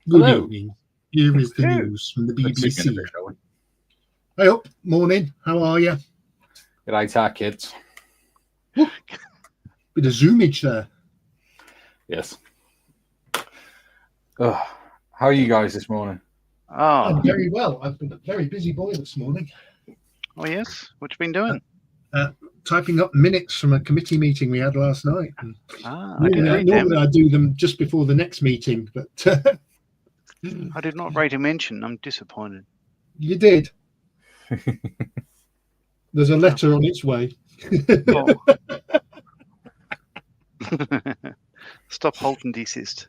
Good Hello. evening. Here is the Hello. news from the Let's dig in a BBC. bit, shall we? Hey up, morning. How are you? G'day, our kids. Bit of zoomage there. Yes. How are you guys this morning? I'm very well. I've been a very busy boy this morning. Oh, yes? What you been doing? Typing up minutes from a committee meeting we had last night. And I didn't read them. normally I do them just before the next meeting, but I did not rate a mention. I'm disappointed. you did. There's a letter on its way. Oh. Stop, halt, and desist.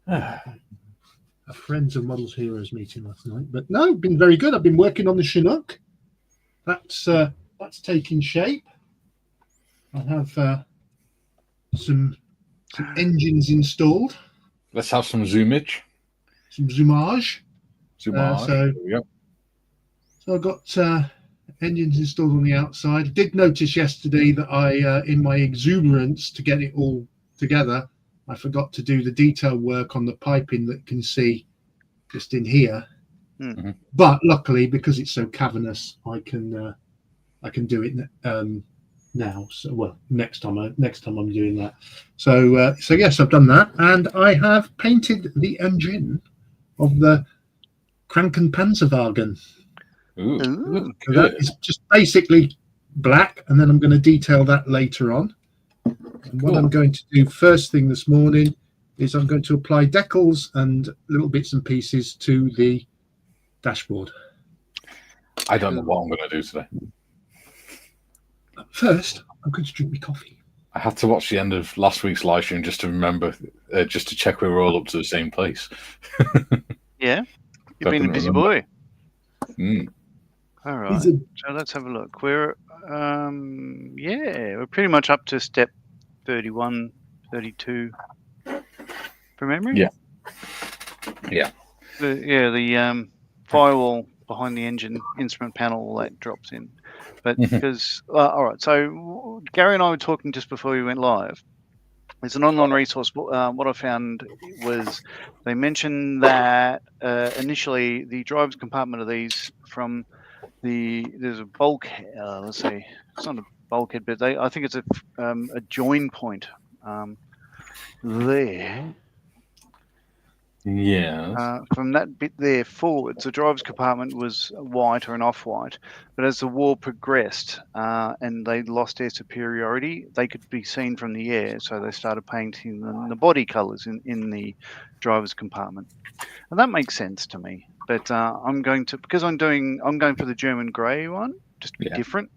A Friends of Models Heroes meeting last night, but no, been very good. I've been working on the Chinook. That's taking shape. I have some engines installed. Let's have some zoomage. Some zoomage. Zoomage. So I've got engines installed on the outside. I did notice yesterday that I, in my exuberance to get it all together, I forgot to do the detail work on the piping that you can see just in here. Mm-hmm. But luckily, because it's so cavernous, I can do it now. So, well, next time I'm doing that. So yes, I've done that, and I have painted the engine of the Krankenpanzerwagen. Ooh. So that is just basically black, and then I'm going to detail that later on. And what I'm going to do first thing this morning is I'm going to apply decals and little bits and pieces to the dashboard. I don't know what I'm going to do today. First, I'm going to drink my coffee. I had to watch the end of last week's live stream just to remember, just to check we were all up to the same place. Yeah, you've been a busy boy. All right, so let's have a look. We're pretty much up to step 31, 32 from memory. Yeah. The firewall behind the engine, instrument panel, all that drops in. But because, all right, so Gary and I were talking just before we went live. There's an online resource. What I found was they mentioned that initially the driver's compartment of these there's a bulkhead. Let's see, it's not a bulkhead, but I think it's a join point there. Yeah. From that bit there forwards, the driver's compartment was white or an off-white, but as the war progressed and they lost their superiority, they could be seen from the air, so they started painting the body colours in the driver's compartment, and that makes sense to me. But I'm going for the German grey one, just to be different.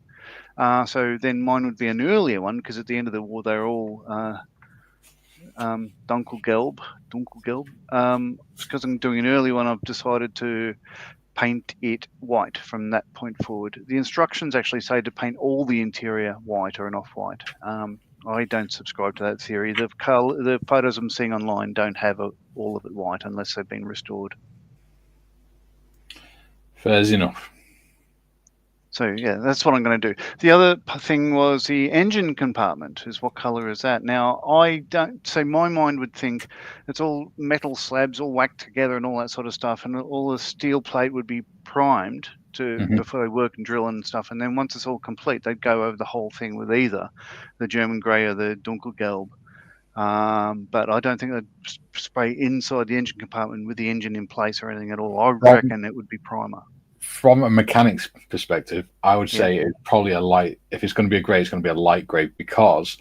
So then mine would be an earlier one, because at the end of the war they're all dunkelgelb. Because I'm doing an early one, I've decided to paint it white from that point forward. The instructions actually say to paint all the interior white or an off-white. I don't subscribe to that theory. The photos I'm seeing online don't have all of it white unless they've been restored. Fair enough. So yeah, that's what I'm going to do. The other thing was the engine compartment. What color is that? Now I don't. So my mind would think it's all metal slabs, all whacked together, and all that sort of stuff, and all the steel plate would be primed before they work and drill and stuff. And then once it's all complete, they'd go over the whole thing with either the German grey or the dunkelgelb. But I don't think they'd spray inside the engine compartment with the engine in place or anything at all. I reckon it would be primer. From a mechanic's perspective, I would say it's probably a light. If it's going to be a grey, it's going to be a light grey, because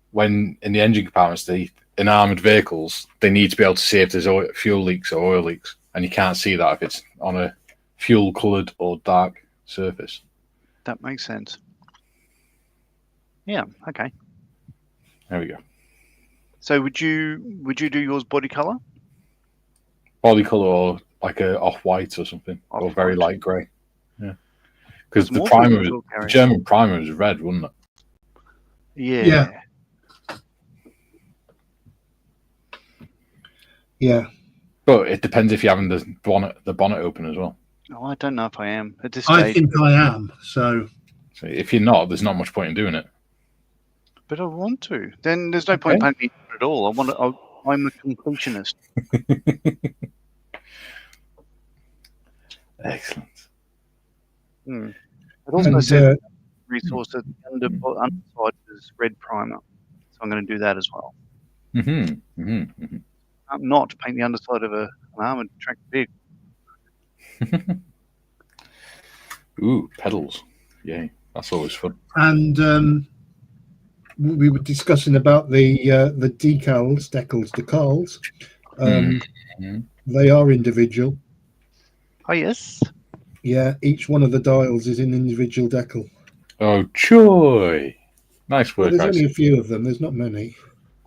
when in the engine compartments, in armoured vehicles, they need to be able to see if there's fuel leaks or oil leaks, and you can't see that if it's on a fuel-coloured or dark surface. That makes sense. Yeah. Okay. There we go. So would you do yours body colour? Body colour or like a off-white or something, or very light grey. Yeah. Because the German primer was red, wasn't it? Yeah. But it depends if you're having the bonnet open as well. Oh, I don't know if I am at this stage. I think I am. So if you're not, there's not much point in doing it. But I want to. Then there's no point painting it at all. I'm a completionist. Excellent. It also said resource that the underside is red primer, so I'm going to do that as well. Not paint the underside of an armored track vehicle. Ooh, pedals. Yay. That's always fun. And we were discussing about the decals. They are individual. Oh, yes. Yeah, each one of the dials is an individual decal. Oh, joy. Nice work. Well, there's only a few of them. There's not many.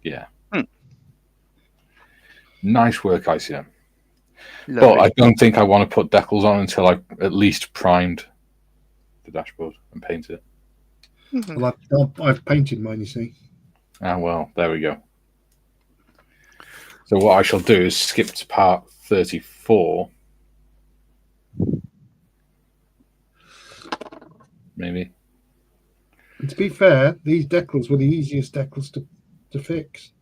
Yeah. Nice work, ICM. Lovely. But I don't think I want to put decals on until I at least primed the dashboard and painted it. Well, I've painted mine, you see. Ah, well, there we go. So what I shall do is skip to part 34. Maybe. And to be fair, these decals were the easiest decals to fix.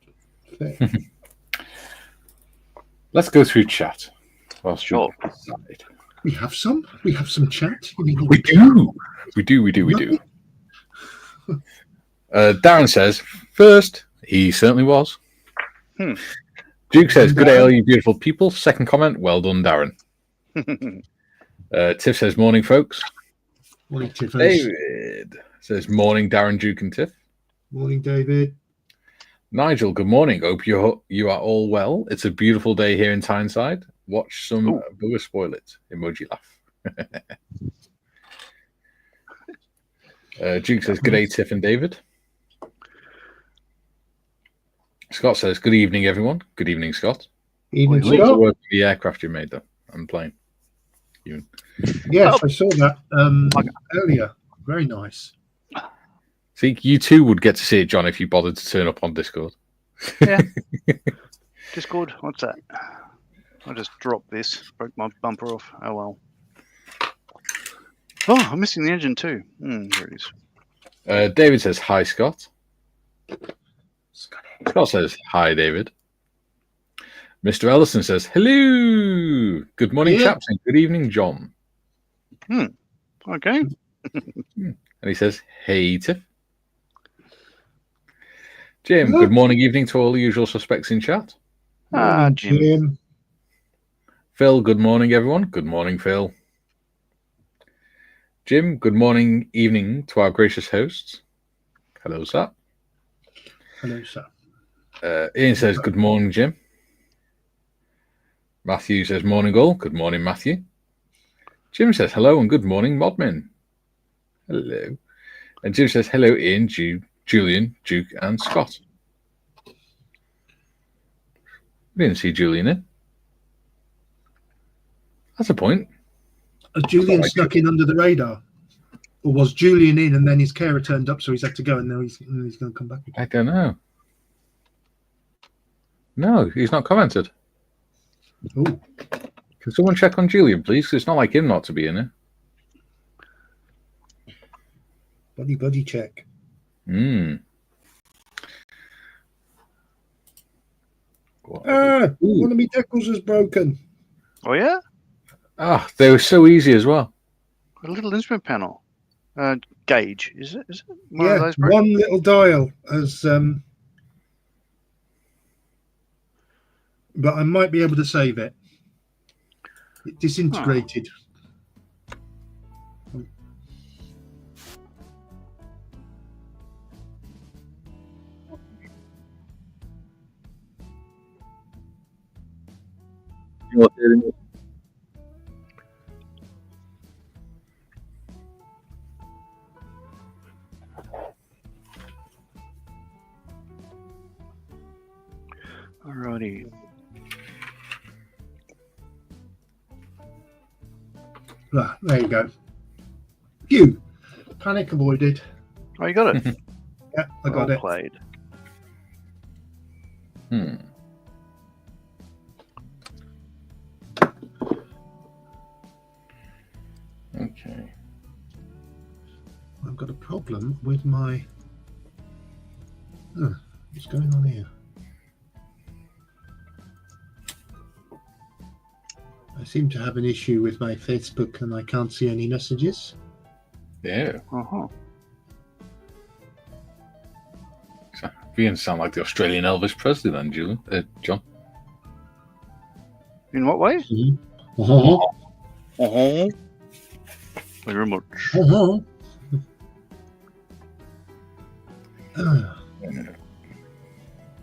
Let's go through chat. Sure. We have some. We have some chat. We do. Darren says, first, he certainly was. Duke says, good day, all you beautiful people. Second comment, well done, Darren. Tiff says, morning, folks. Morning, Tiff. David says, morning, Darren, Duke, and Tiff. Morning, David. Nigel, good morning. Hope you are all well. It's a beautiful day here in Tyneside. Watch some booger spoil it. Emoji laugh. Duke says, good day, Tiff and David. Scott says, good evening, everyone. Good evening, Scott. Evening, Scott. Scott. Work the aircraft you made, though. I'm playing. Even. Yes, I saw that earlier. Very nice. See, you too would get to see it, John, if you bothered to turn up on Discord. Yeah. Discord? What's that? I'll just drop this. Broke my bumper off. Oh, well. Oh, I'm missing the engine too. There it is. David says, hi, Scott. Scott says, hi, David. Mr. Ellison says, hello. Good morning, chaps, and good evening, John. Okay. And he says, hey, Tiff. Jim, good morning, evening to all the usual suspects in chat. Jim. Phil, good morning, everyone. Good morning, Phil. Jim, good morning, evening to our gracious hosts. Hello, sir. Hello, sir. Ian says, good morning, Jim. Matthew says, morning, all. Good morning, Matthew. Jim says, hello and good morning, Modmin. Hello. And Jim says, hello, Ian, Julian, Duke, and Scott. We didn't see Julian in. That's a point. Julian snuck in under the radar. Or was Julian in and then his carer turned up, so he's had to go and now he's going to come back again? I don't know. No, he's not commented. Oh. Can someone check on Julian, please? 'Cause it's not like him not to be in it. Buddy check. One of my decals is broken. Oh, yeah? They were so easy as well. A little instrument panel. Gauge, is it? Yeah, one little dial has... but I might be able to save it. It disintegrated. Alrighty. There you go. Phew. Panic avoided. Oh, you got it. Yeah, I got it. Played. Okay. I've got a problem with my What's going on here? I seem to have an issue with my Facebook and I can't see any messages. Yeah. Uh-huh. Beginning to sound like the Australian Elvis Presley then, Julian. John. In what way? Uh-huh. Uh-huh. Very much. Uh-huh.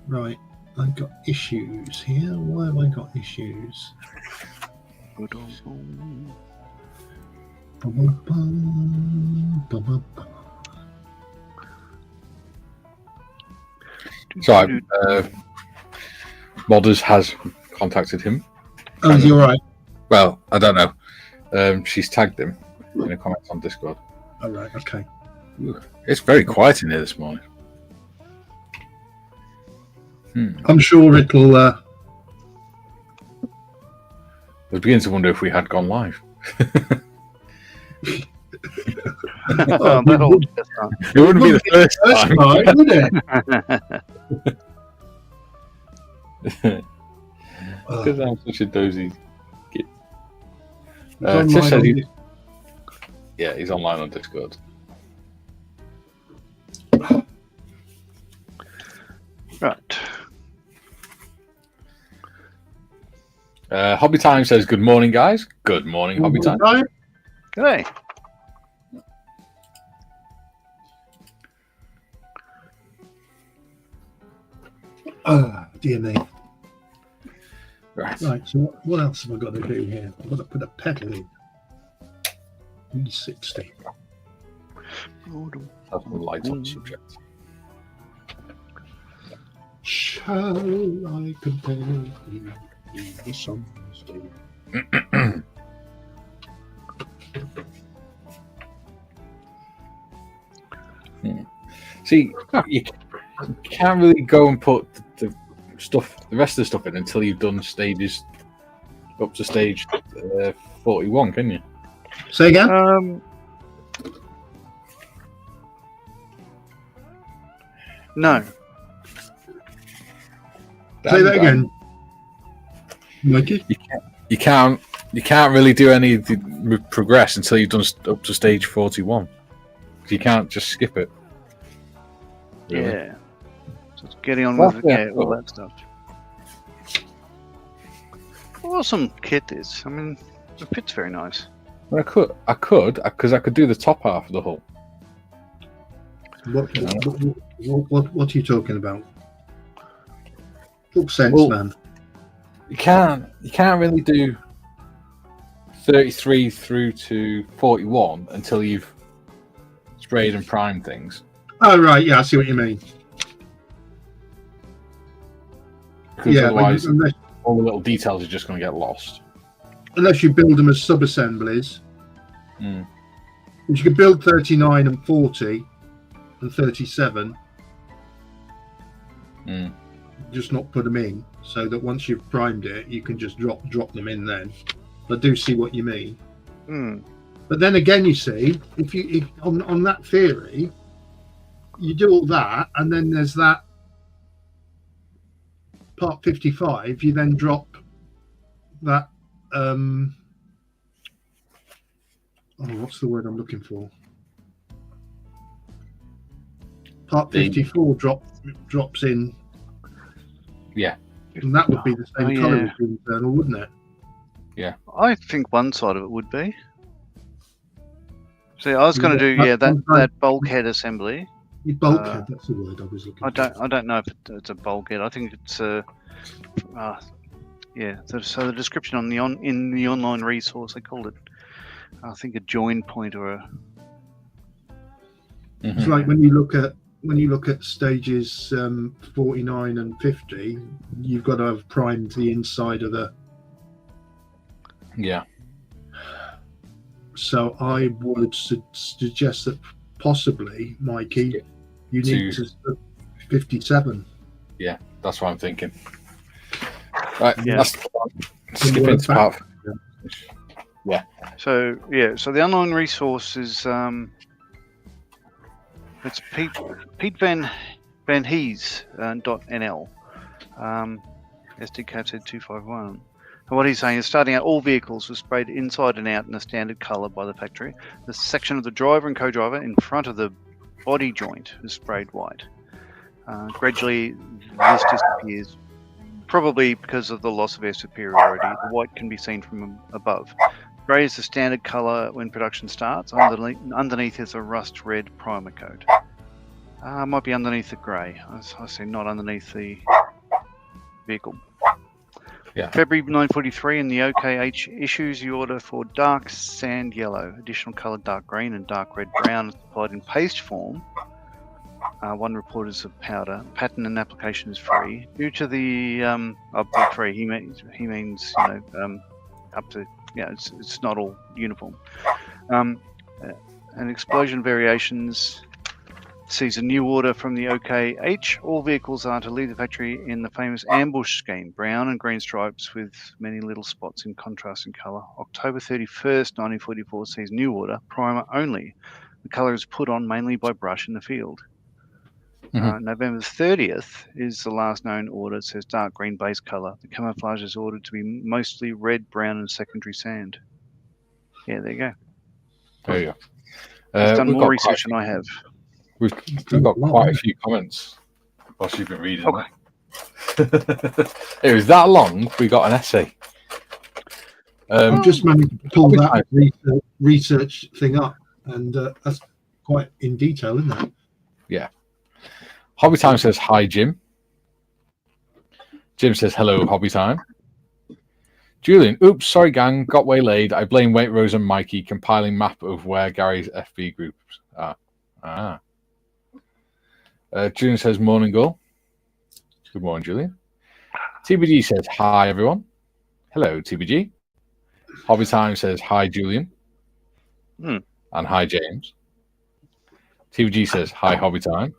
Right, I've got issues here. Why have I got issues? Sorry, Modders has contacted him. Oh, is he all right? Well, I don't know. She's tagged him in a comment on Discord. All right, okay. It's very quiet in here this morning. I'm sure it'll... I was beginning to wonder if we had gone live. Oh, that old chestnut. It wouldn't be the first That's time. right, would it? Because I'm such a dozy kid. It's online Tish said on he's online on Discord. Right. Hobby Time says, good morning, guys. Good morning, Hobby Time. G'day. Oh, dear me. Right. Right, so what else have I got to do here? I've got to put a pedal in. E60. Have some light on the subject. Shall I compare you the songs do? See, you can't really go and put the rest of the stuff in until you've done stages up to stage 41, can you? Say again? No. Say that again. Mikey? You can't really do any of the progress until you've done up to stage 41. You can't just skip it. Really. Yeah. So it's getting on with all that stuff. Awesome kit is. I mean, the fit's very nice. Well, I could, because I could do the top half of the hull. What are you talking about? Talk sense, Well, man. You can't really do 33 through to 41 until you've sprayed and primed things. Oh, right. Yeah, I see what you mean. Because Yeah, otherwise, unless all the little details are just going to get lost. you build them as sub-assemblies. Mm. Which you could build 39 and 40 and 37. Mm. Just not put them in, so that once you've primed it, you can just drop them in then. I do see what you mean. Hmm. But then again, you see, if on that theory, you do all that, and then there's that part 55. You then drop that. What's the word I'm looking for? Part 54 drops in. Yeah. And that would be the same colour as the internal, wouldn't it? Yeah. I think one side of it would be. See, I was going to do that bulkhead assembly. Bulkhead, that's the word I was looking for. I don't know if it's a bulkhead. I think it's so the description in the online resource, they called it, I think, a join point or a. Mm-hmm. It's like when you look at stages 49 and 50, you've got to have primed the inside of the. Yeah. So I would suggest that possibly, Mikey, you need to 57. Yeah, that's what I'm thinking. Right, Yeah. let's skip into part. Yeah. So the online resource is it's Pete Van Vanhees.nl. Sd.Kfz 251. And what he's saying is, starting out, all vehicles were sprayed inside and out in a standard colour by the factory. The section of the driver and co-driver in front of the body joint was sprayed white. Gradually, this disappears, probably because of the loss of air superiority. The white can be seen from above. Grey is the standard colour when production starts. Underneath is a rust red primer coat. Might be underneath the grey. I say not underneath the vehicle. Yeah. February 943, and the OKH issues the order for dark sand yellow, additional coloured dark green and dark red brown supplied in paste form. One report is of powder. Patent and application is free. Due to the free, he means up to it's not all uniform. And explosion variations sees a new order from the OKH. All vehicles are to leave the factory in the famous ambush scheme, brown and green stripes with many little spots in contrast in colour. October 31st, 1944 sees new order, primer only. The colour is put on mainly by brush in the field. November 30th is the last known order. It says dark green base colour. The camouflage is ordered to be mostly red, brown and secondary sand. Yeah, there you go. There you go. He's done more research than I have. We've got quite a few comments whilst you've been reading that. It was that long, we got an essay. I've just managed to pull that research thing up, and that's quite in detail, isn't it? Yeah. Hobby Time says, hi, Jim. Jim says, hello, Hobby Time. Julian, oops, sorry, gang, got waylaid. I blame Waitrose and Mikey compiling map of where Gary's FB groups are. Julian says, morning, girl. Good morning, Julian. TBG says, hi, everyone. Hello, TBG. Hobby Time says, hi, Julian. And hi, James. TBG says, hi, Hobby Time.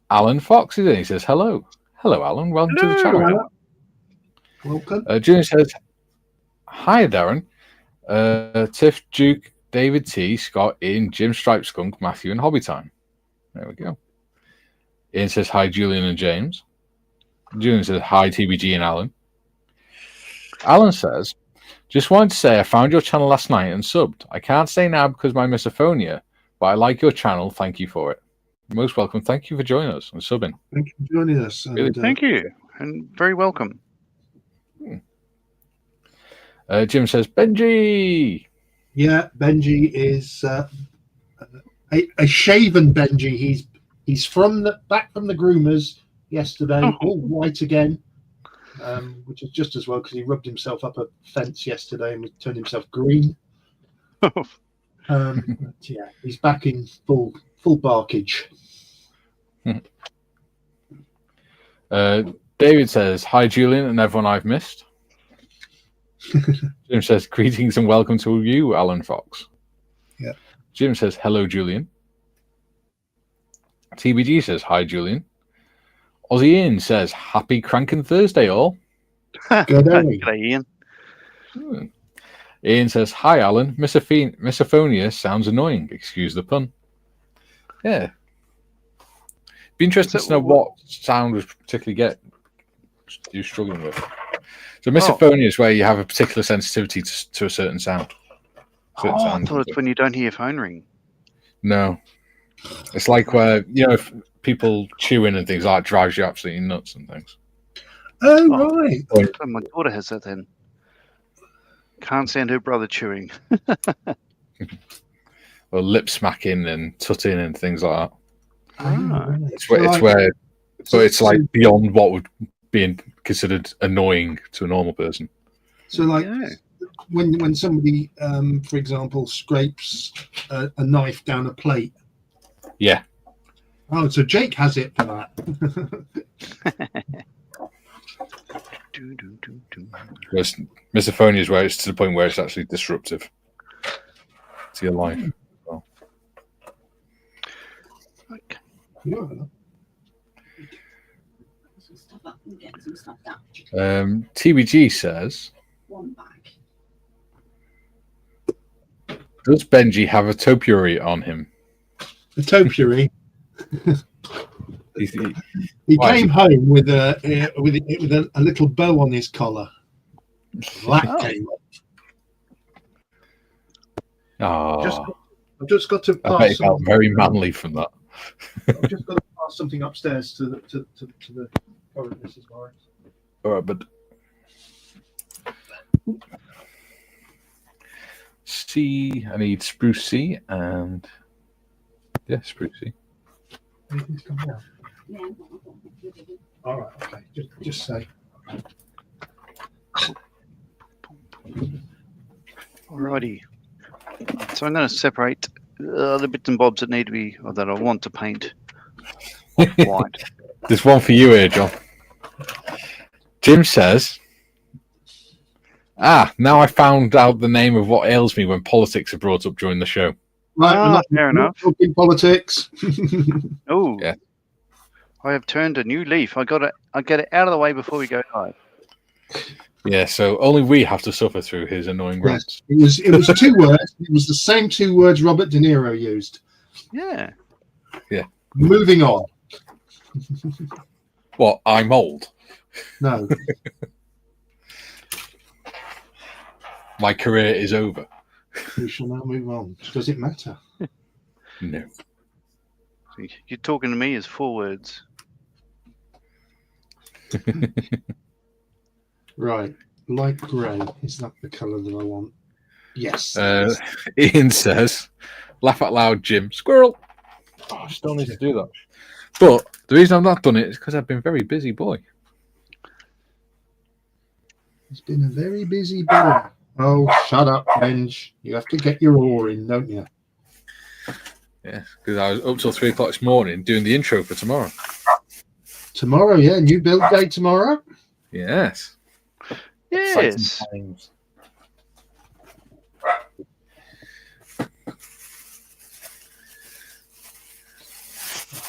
Alan Fox is in. He says, hello. Hello, Alan. Welcome to the channel. Welcome. Julian says, hi, Darren. Tiff, Duke, David T, Scott, Ian, Jim, Stripe, Skunk, Matthew, and Hobby Time. There we go. Ian says, hi, Julian and James. Julian says, hi, TBG and Alan. Alan says, just wanted to say I found your channel last night and subbed. I can't say now because of my misophonia, but I like your channel. Thank you for it. You're most welcome. Thank you for joining us and subbing. Thank you for joining us. Really, thank you. And very welcome. Jim says, Benji. Yeah, Benji is a shaven Benji. He's back from the groomers yesterday, all white again, which is just as well because he rubbed himself up a fence yesterday and turned himself green. Yeah, he's back in full barkage. David says, hi, Julian and everyone I've missed. Jim says, greetings and welcome to you, Alan Fox. Yeah. Jim says, hello, Julian. TBG says, hi, Julian. Aussie Ian says, happy Cranking Thursday, all. Good day. G'day, Ian. Ian says, hi, Alan. Misophonia sounds annoying. Excuse the pun. Yeah. Be interesting to know what sound was particularly you're struggling with. So misophonia is where you have a particular sensitivity to a certain sound. I thought it's when you don't hear your phone ring. No. It's like where, if people chewing and things like that drives you absolutely nuts and things. Oh, right. So my daughter has that then. Can't stand her brother chewing. Or lip smacking and tutting and things like that. It's like beyond what would be considered annoying to a normal person. So like when somebody, for example, scrapes a knife down a plate. Yeah. Oh, so Jake has it for that. Whereas misophonia is where it's to the point where it's actually disruptive to your life. Okay. TBG says, does Benji have a topiary on him? A topiary? He Why is came home with a little bow on his collar. That Oh. came up. Oh, I've just got to I bet pass. he felt very manly from that. I've just got to pass something upstairs to the current Mrs. Morris. All right, but C. I need spruce C and spruce C. Anything's come down? All right. Okay. Just say. Alrighty. So I'm going to separate the bits and bobs that need to be, or that I want to paint white. There's one for you here, John. Jim says, now I found out the name of what ails me when politics are brought up during the show. Right. Fair enough. Talking politics. Oh, Yeah. I have turned a new leaf. I get it out of the way before we go live. Yeah, so only we have to suffer through his annoying rants. Yes, it was 2 words. It was the same 2 words Robert De Niro used. Yeah. Moving on. What? I'm old. No. My career is over. We shall now move on. Does it matter? No. You're talking to me as 4 words. Right. Light grey. Is that the colour that I want? Yes. Ian says, laugh out loud, Jim. Squirrel. Oh, I still need to do that. But the reason I've not done it is because I've been a very busy boy. It's been a very busy boy. Oh, shut up, Benj. You have to get your oar in, don't you? Yeah, because I was up till 3 o'clock this morning doing the intro for tomorrow. Tomorrow, yeah. New build day tomorrow. Yes. Yes. Times.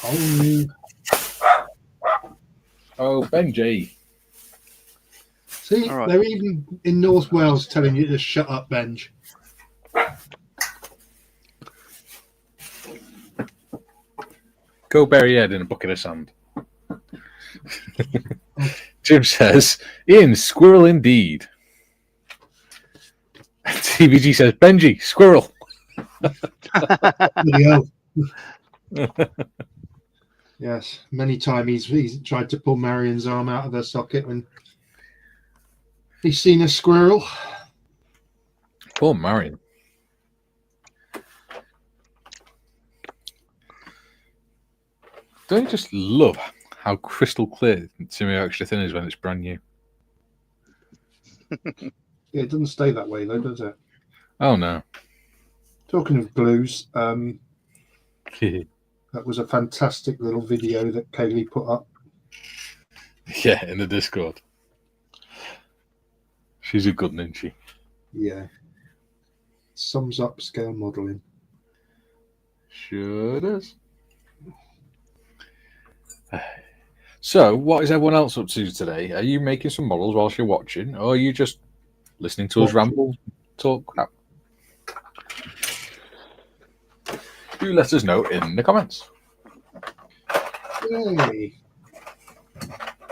Whole new. Oh, Benji. See, All right. they're even in North Wales telling you to shut up, Benj. Go bury your head in a bucket of sand. Jim says, Ian, squirrel indeed. TBG says, Benji, squirrel. Bloody hell. Yes, many times he's tried to pull Marion's arm out of her socket when he's seen a squirrel. Poor Marion. Don't you just love how crystal clear Semi Extra Thin is when it's brand new? Yeah, it doesn't stay that way though, does it? Oh, no. Talking of glues, that was a fantastic little video that Kaylee put up. Yeah, in the Discord. She's a good one, isn't she? Yeah. Sums up scale modelling. Sure does. So, what is everyone else up to today? Are you making some models whilst you're watching, or are you just listening to us ramble, talk crap? Do let us know in the comments. Yay.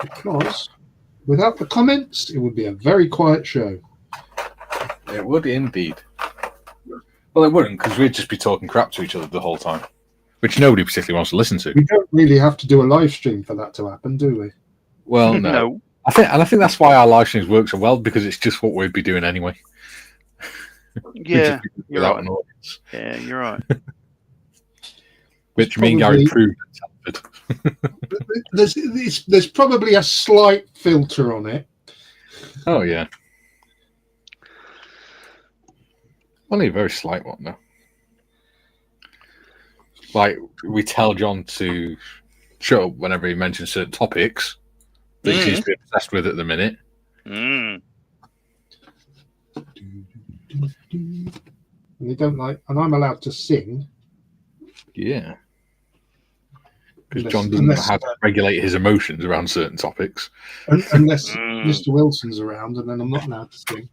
Because without the comments, it would be a very quiet show. It would indeed. Well, it wouldn't, because we'd just be talking crap to each other the whole time, which nobody particularly wants to listen to. We don't really have to do a live stream for that to happen, do we? Well, no. No. I think that's why our live streams work so well, because it's just what we'd be doing anyway. Yeah, you're Without right. an audience. Yeah, you're right. Which me and Gary proved. There's probably a slight filter on it. Oh, yeah. Only a very slight one, though. Like, we tell John to shut up whenever he mentions certain topics that he seems to be obsessed with at the minute. Mm. And they don't like, and I'm allowed to sing. Yeah. Because Unless- John doesn't know unless- how to regulate his emotions around certain topics. Unless Mr. Wilson's around, and then I'm not allowed to sing.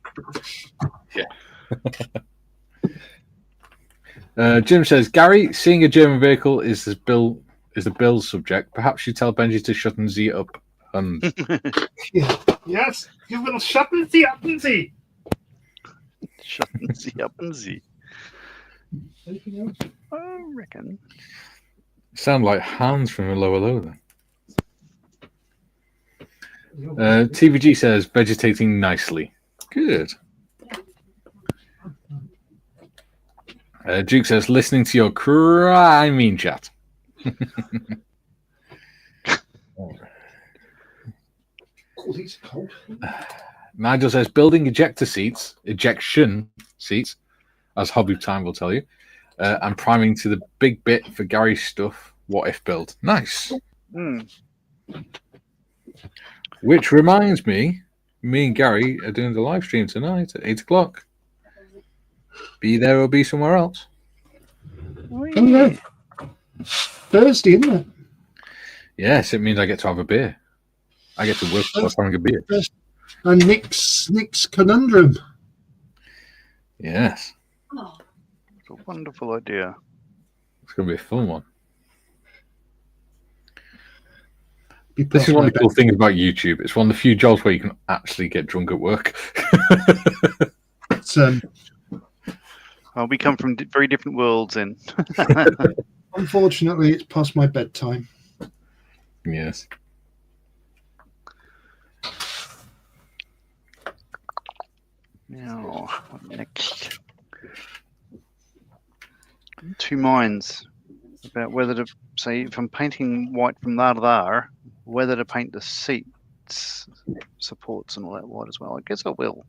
Jim says, Gary, seeing a German vehicle is as Bill is the Bills subject. Perhaps you tell Benji to shut and Z up. And Yeah. Yes, you will shut and Z up and Z. Shut and Z up and Z. Anything else? I reckon. sound like Hans from a Lower Low then. TVG says vegetating nicely. Good. Duke says listening to your criming chat. Oh, these are cold. Nigel says building ejection seats, as Hobby Time will tell you, and priming to the big bit for Gary's stuff. What if build? Nice. Which reminds me and Gary are doing the live stream tonight at 8 o'clock. Be there or be somewhere else. Oh, yeah. Thursday, isn't it? Yes, it means I get to have a beer. I get to work whilst having a beer. And Nick's conundrum. Yes. Oh, it's a wonderful idea. It's going to be a fun one. Be This is one of the cool things about YouTube. It's one of the few jobs where you can actually get drunk at work. It's, we come from very different worlds, and unfortunately, it's past my bedtime. Yes. now next. Two minds about whether to say, if I'm painting white from there to there, whether to paint the seats, supports, and all that white as well. I guess I will.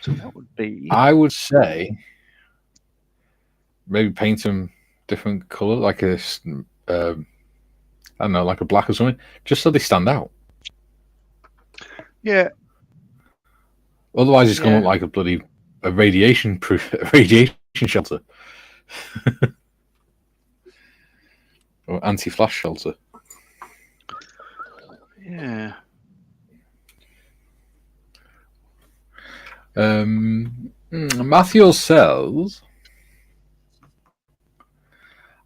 So that would be. I would say maybe paint them different colour, like a, I don't know, like a black or something, just so they stand out. Yeah. Otherwise, it's going to look like a bloody radiation shelter or anti-flash shelter. Yeah. Matthew says,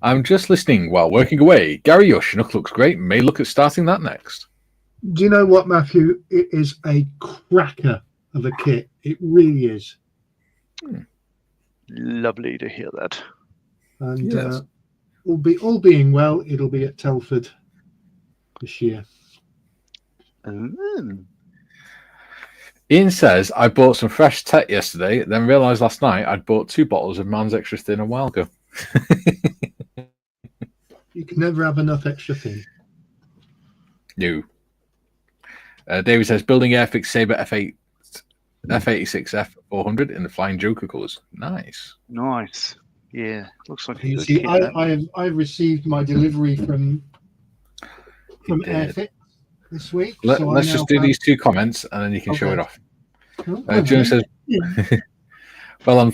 I'm just listening while working away. Gary, your Chinook looks great. May look at starting that next. Do you know what, Matthew? It is a cracker of a kit. It really is. Lovely to hear that. And yes. all being well, it'll be at Telford this year. Ian says, I bought some fresh tech yesterday, then realised last night I'd bought 2 bottles of Man's Extra Thin a while ago. You can never have enough extra thin. No. David says, building Airfix Sabre F86 F400 in the Flying Joker colours. Nice. Nice. Yeah. Looks like a You good see, kit, I've received my delivery from Airfix this week. Let's just do these 2 comments and then you can show it off. June says, well,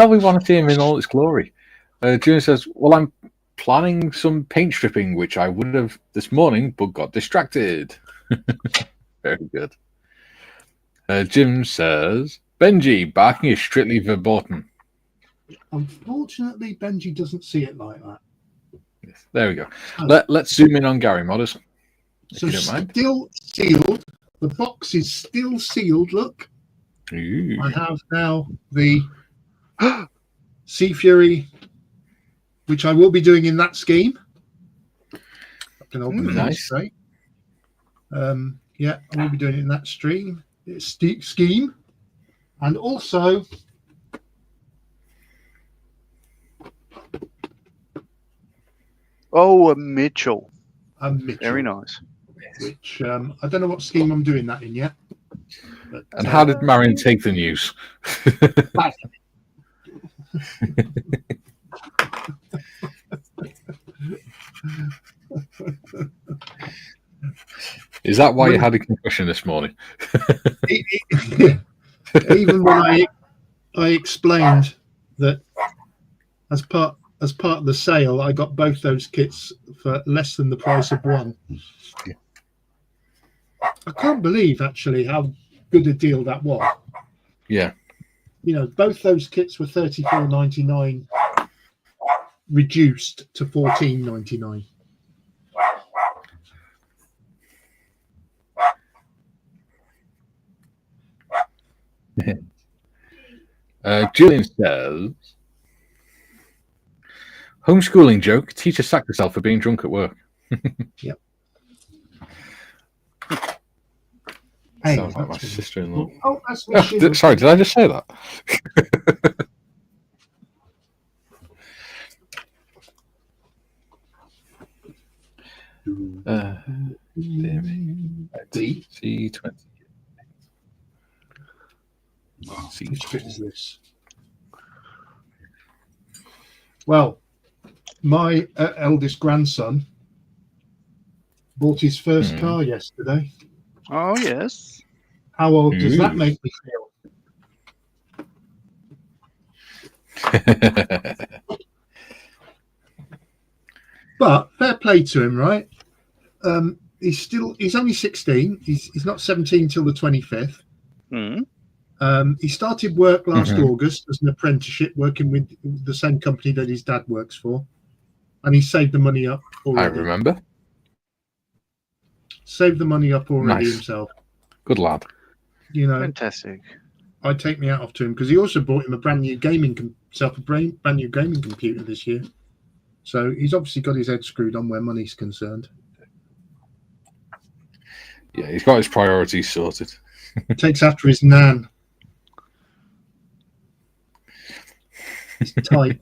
we want to see him in all its glory. June says, well, I'm planning some paint stripping, which I would have this morning, but got distracted. Very good. Jim says, Benji, barking is strictly verboten. Unfortunately, Benji doesn't see it like that. Yes, there we go. Let's zoom in on Gary Modders. So still sealed. The box is still sealed. Look. Ooh. I have now the Sea Fury, which I will be doing in that scheme. I can open it nice. straight. Yeah, I will be doing it in that scheme. And also a Mitchell. a Mitchell. Very nice. Which I don't know what scheme I'm doing that in yet. But, And how did Marion take the news? Is that why you had a concussion this morning? Even when I explained that as part of the sale, I got both those kits for less than the price of one. Yeah. I can't believe actually how good a deal that was. Yeah. You know, both those kits were $34.99 reduced to $14.99. Julian says, homeschooling joke, teacher sacked herself for being drunk at work. Yep. Hey, Sounds like my sister-in-law. Oh, that's my sorry, did I just say that? C20. Which bit is this? Well, my eldest grandson bought his first car yesterday. Oh, yes. How old does that make me feel? But fair play to him, right? He's only 16. He's not 17 till the 25th. He started work last August as an apprenticeship, working with the same company that his dad works for, and he saved the money up already. I remember. Saved the money up already himself. Good lad. You know, Fantastic. I take me out off to him because he also bought him a brand new gaming computer this year. So he's obviously got his head screwed on where money's concerned. Yeah, he's got his priorities sorted. Takes after his nan. He's tight.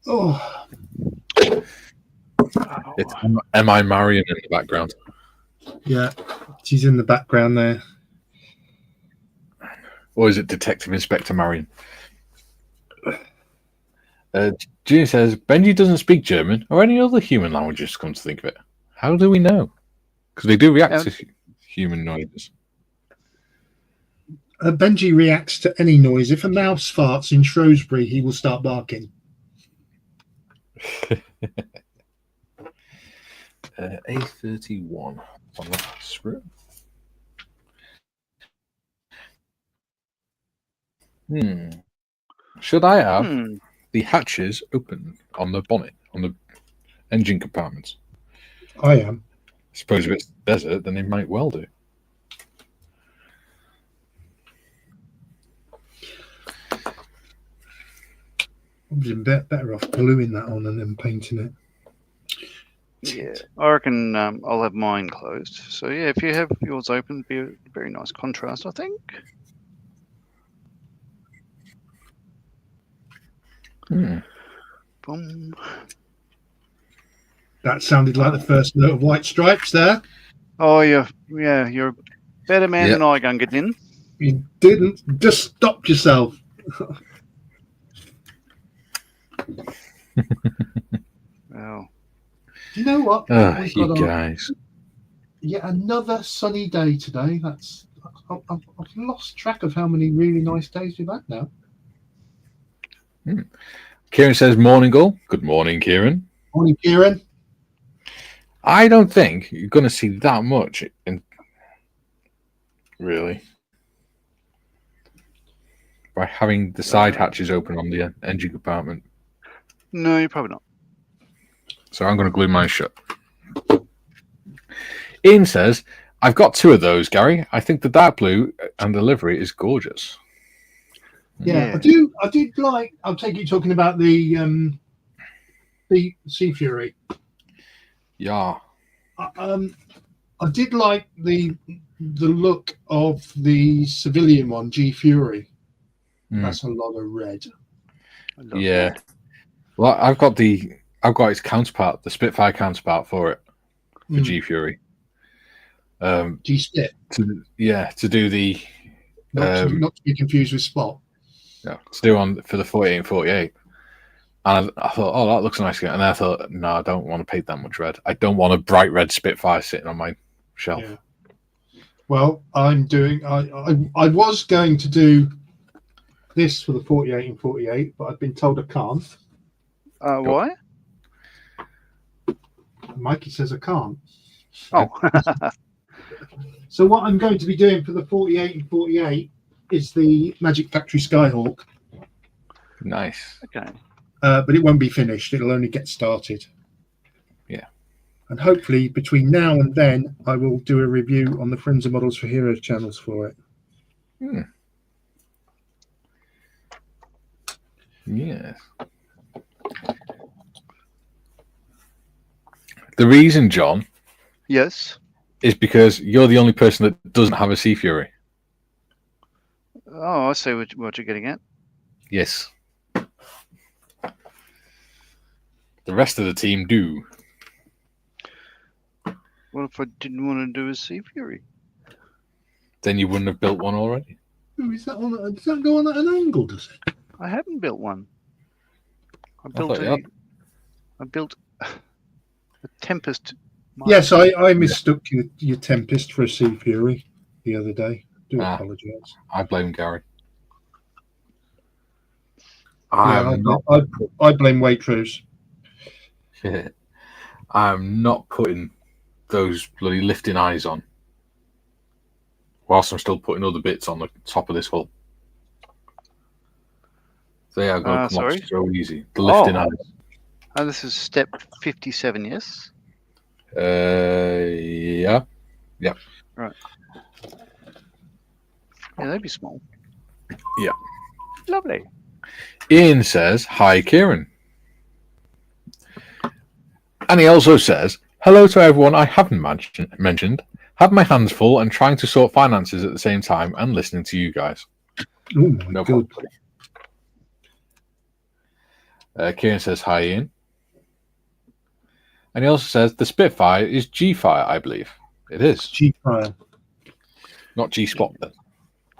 Oh. It's Am I Marion in the background? Yeah, she's in the background there. Or is it Detective Inspector Marion? Junior says, Benji doesn't speak German or any other human languages, come to think of it. How do we know? Because they do react to human noises. Benji reacts to any noise. If a mouse farts in Shrewsbury, he will start barking. A31 on the screw. Should I have the hatches open on the bonnet, on the engine compartments? I am. I suppose if it's desert, then they might well do. I've been better off gluing that on and then painting it. Yeah, I reckon I'll have mine closed. So yeah, if you have yours open, it'd be a very nice contrast, I think. Boom. That sounded like the first note of White Stripes there. Oh, you're a better man than I, Gungadin. You didn't. Just stop yourself. Well, Do you know what? You guys. Yet another sunny day today. I've lost track of how many really nice days we've had now. Kieran says, morning all. Good morning, Kieran. Morning, Kieran. I don't think you're going to see that much really by having the side hatches open on the engine compartment. no, you're probably not. So I'm going to glue mine shut. Ian says, I've got two of those, Gary. I think the dark blue and the livery is gorgeous. Yeah, I did like. I'll take you talking about the Sea Fury. Yeah. I did like the look of the civilian one, G Fury. That's a lot of red. Yeah. Well, I've got its counterpart, the Spitfire counterpart for it, for G Fury. G Spit. To do the not to be confused with Spot. Yeah, to do for the 48 and 48. And I thought, oh, that looks nice. And I thought, no, I don't want to paint that much red. I don't want a bright red Spitfire sitting on my shelf. Yeah. Well, I'm doing. I was going to do this for the 48 and 48, but I've been told I can't. Why? Mikey says I can't. Oh. So what I'm going to be doing for the 48 and 48 is the Magic Factory Skyhawk, Nice. Okay. but it won't be finished. It'll only get started. Yeah. And hopefully between now and then, I will do a review on the Friends of Models for Heroes channels for it. Yes. The reason, John, Yes. is because you're the only person that doesn't have a Sea Fury. Oh, I see what you're getting at. Yes. The rest of the team do. What if I didn't want to do a Sea Fury? Then you wouldn't have built one already. Ooh, does that go on at an angle, does it? I haven't built one. I thought built you had. I built a Tempest. Yes, I mistook your Tempest for a Sea Fury the other day. Do Ah. apologise. I blame Gary. Yeah, I blame Waitrose. I'm not putting those bloody lifting eyes on whilst I'm still putting other bits on the top of this hull. They are going to come off so easy. The lifting eyes. Oh, this is step 57, yes? Yeah. Right. Yeah, they'd be small. Yeah. Lovely. Ian says, "Hi, Kieran." And he also says, "Hello to everyone I haven't mentioned. Have my hands full and trying to sort finances at the same time and listening to you guys." Oh my No God. problem. Kieran says, "Hi, Ian." And he also says, "The Spitfire is G-Fire, I believe." It is. G-Fire. Not G-Spot, then.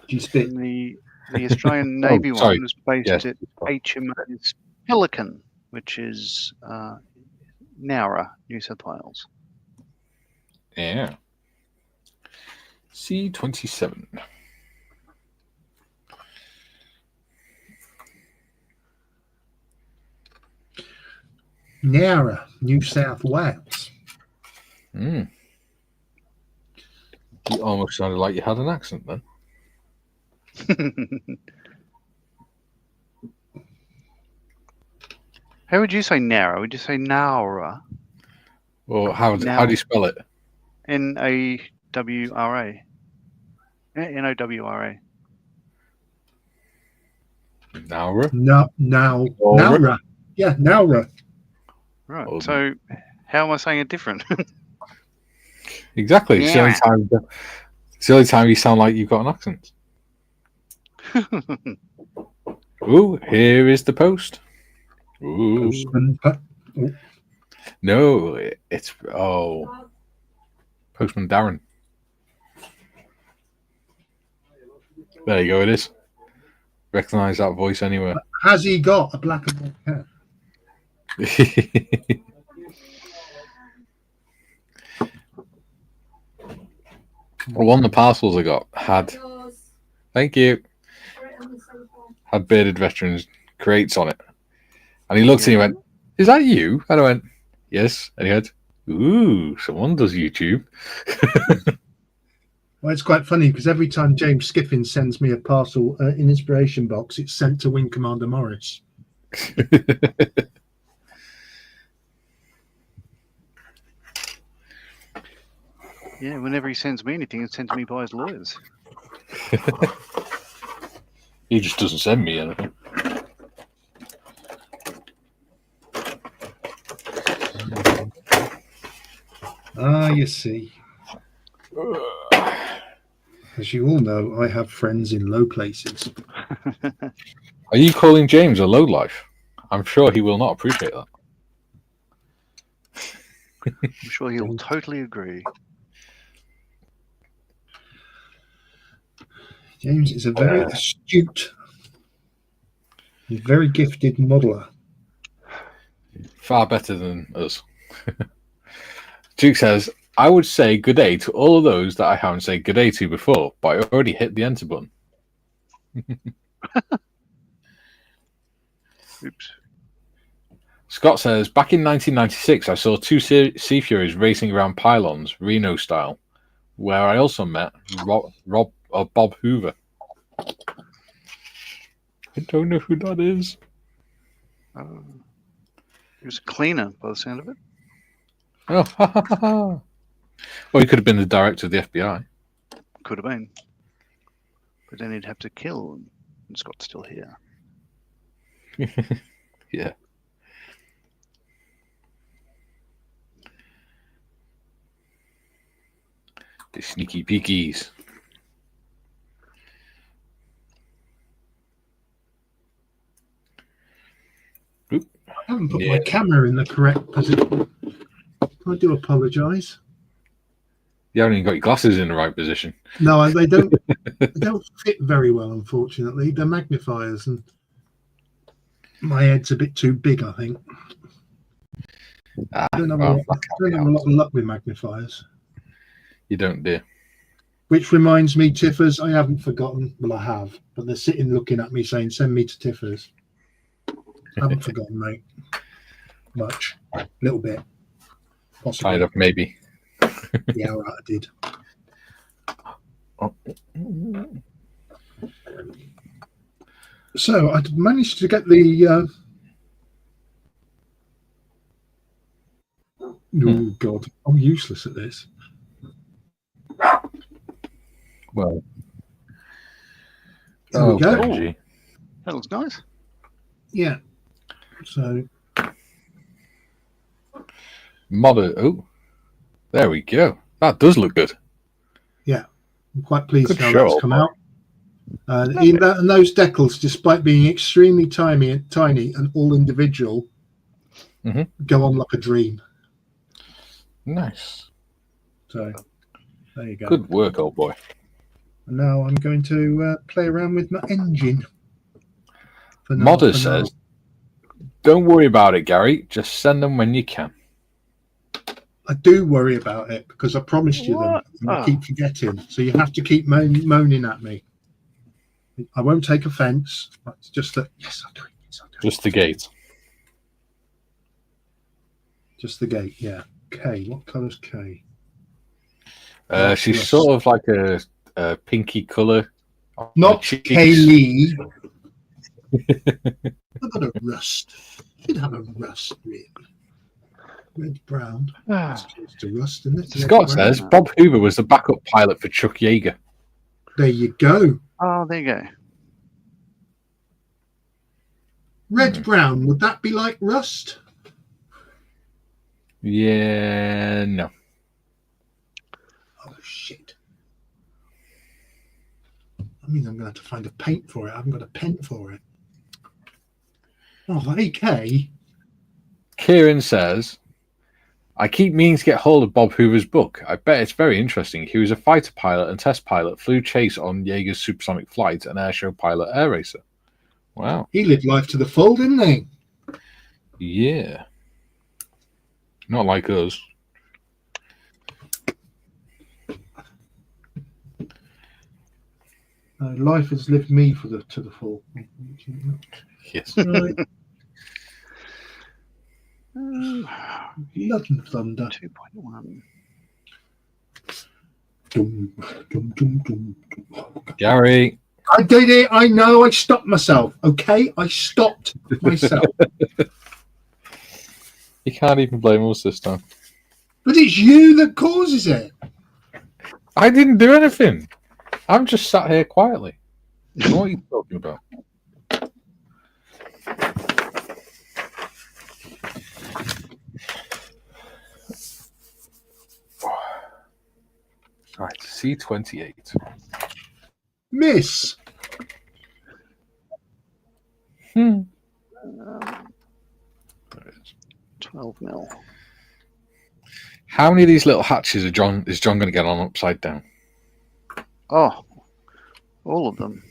G-Spit. The Australian Navy sorry. one was based Yes. at HMAS Pelican, which is Nowra, New South Wales. Yeah. C-27. Nowra, New South Wales. You almost sounded like you had an accent then. How would you say Nowra? Would you say Nowra? Or how do you spell it? N-A-W-R-A. N-O-W-R-A. Nowra? Nowra. Yeah, Nowra. Right. Oh. So how am I saying it different? Exactly. It's the only time you sound like you've got an accent. Ooh, here is the post. Ooh. Postman. No, it's Postman Darren. There you go. It is. Recognize that voice anywhere. Has he got a black and white cat? One of the parcels I got had. Thank you. Had bearded veterans crates on it, and he looked and he went, "Is that you?" And I went, "Yes." And he went, "Ooh, someone does YouTube." Well, it's quite funny because every time James Skiffin sends me a parcel in inspiration box, it's sent to Wing Commander Morris. Yeah, whenever he sends me anything, it's sent to me by his lawyers. He just doesn't send me anything. Ah, you see. As you all know, I have friends in low places. Are you calling James a lowlife? I'm sure he will not appreciate that. I'm sure he'll totally agree. James is a very astute, very gifted modeler. Far better than us. Duke says, "I would say good day to all of those that I haven't said good day to before, but I already hit the enter button." Oops. Scott says, "Back in 1996, I saw two Sea Furies racing around pylons, Reno style. where I also met Bob Hoover. I don't know who that is. He was a cleaner by the sound of it. Oh, ha, ha, ha, ha. Well, he could have been the director of the FBI. Could have been. But then he'd have to kill, and Scott's still here. Yeah. The sneaky peekies. Oop. I haven't put my camera in the correct position. I do apologise. You haven't even got your glasses in the right position. No, they don't. They don't fit very well, unfortunately. They're magnifiers, and my head's a bit too big, I think. I don't have a lot of luck with magnifiers. You don't, dear. Which reminds me, Tiffers, I haven't forgotten. Well, I have, but they're sitting looking at me saying, "Send me to Tiffers." I haven't forgotten, mate. Much, a little bit. Possibly. Tied up, maybe. Yeah, all right, I did. Oh. So I managed to get the. Oh God, I'm useless at this. Well, There we go. Benji. That looks nice. Yeah. So Mother. Oh, there we go. That does look good. yeah, I'm quite pleased Good how show, that's come boy. out. And those decals, despite being extremely tiny and all individual, go on like a dream. Nice. So there you go. Good work, old boy. And now I'm going to play around with my engine. Modder says, "Don't worry about it, Gary. Just send them when you can." I do worry about it because I promised you them, and I keep forgetting. So you have to keep moaning at me. I won't take offence. It's just that, yes, I'll do it. Yes, I'll do it. Just the gate. Just the gate, yeah. K. What colour's K? She's sort of like a pinky colour. Not Kaylee. I've got a rust. You'd have a rust, really. Red brown. It's close to rust, isn't it? Scott says Bob Hoover was the backup pilot for Chuck Yeager. There you go. Oh, there you go. Red brown. Would that be like rust? Yeah, no. Oh shit! I mean, I'm going to have to find a paint for it. I haven't got a pen for it. Oh, AK. Kieran says, "I keep meaning to get hold of Bob Hoover's book. I bet it's very interesting. He was a fighter pilot and test pilot, flew chase on Yeager's supersonic flight, and airshow pilot, air racer." Wow. He lived life to the full, didn't he? Yeah. Not like us. Life has lived me to the full. Yes. Right. Blood and thunder. 2.1. Dum, dum, dum, dum, dum. Gary. I did it. I know. I stopped myself. Okay, I stopped myself. You can't even blame us this time. But it's you that causes it. I didn't do anything. I'm just sat here quietly. What are you talking about? Right, C28. Miss. There it is. 12 mil. How many of these little hatches is John going to get on upside down? Oh, all of them.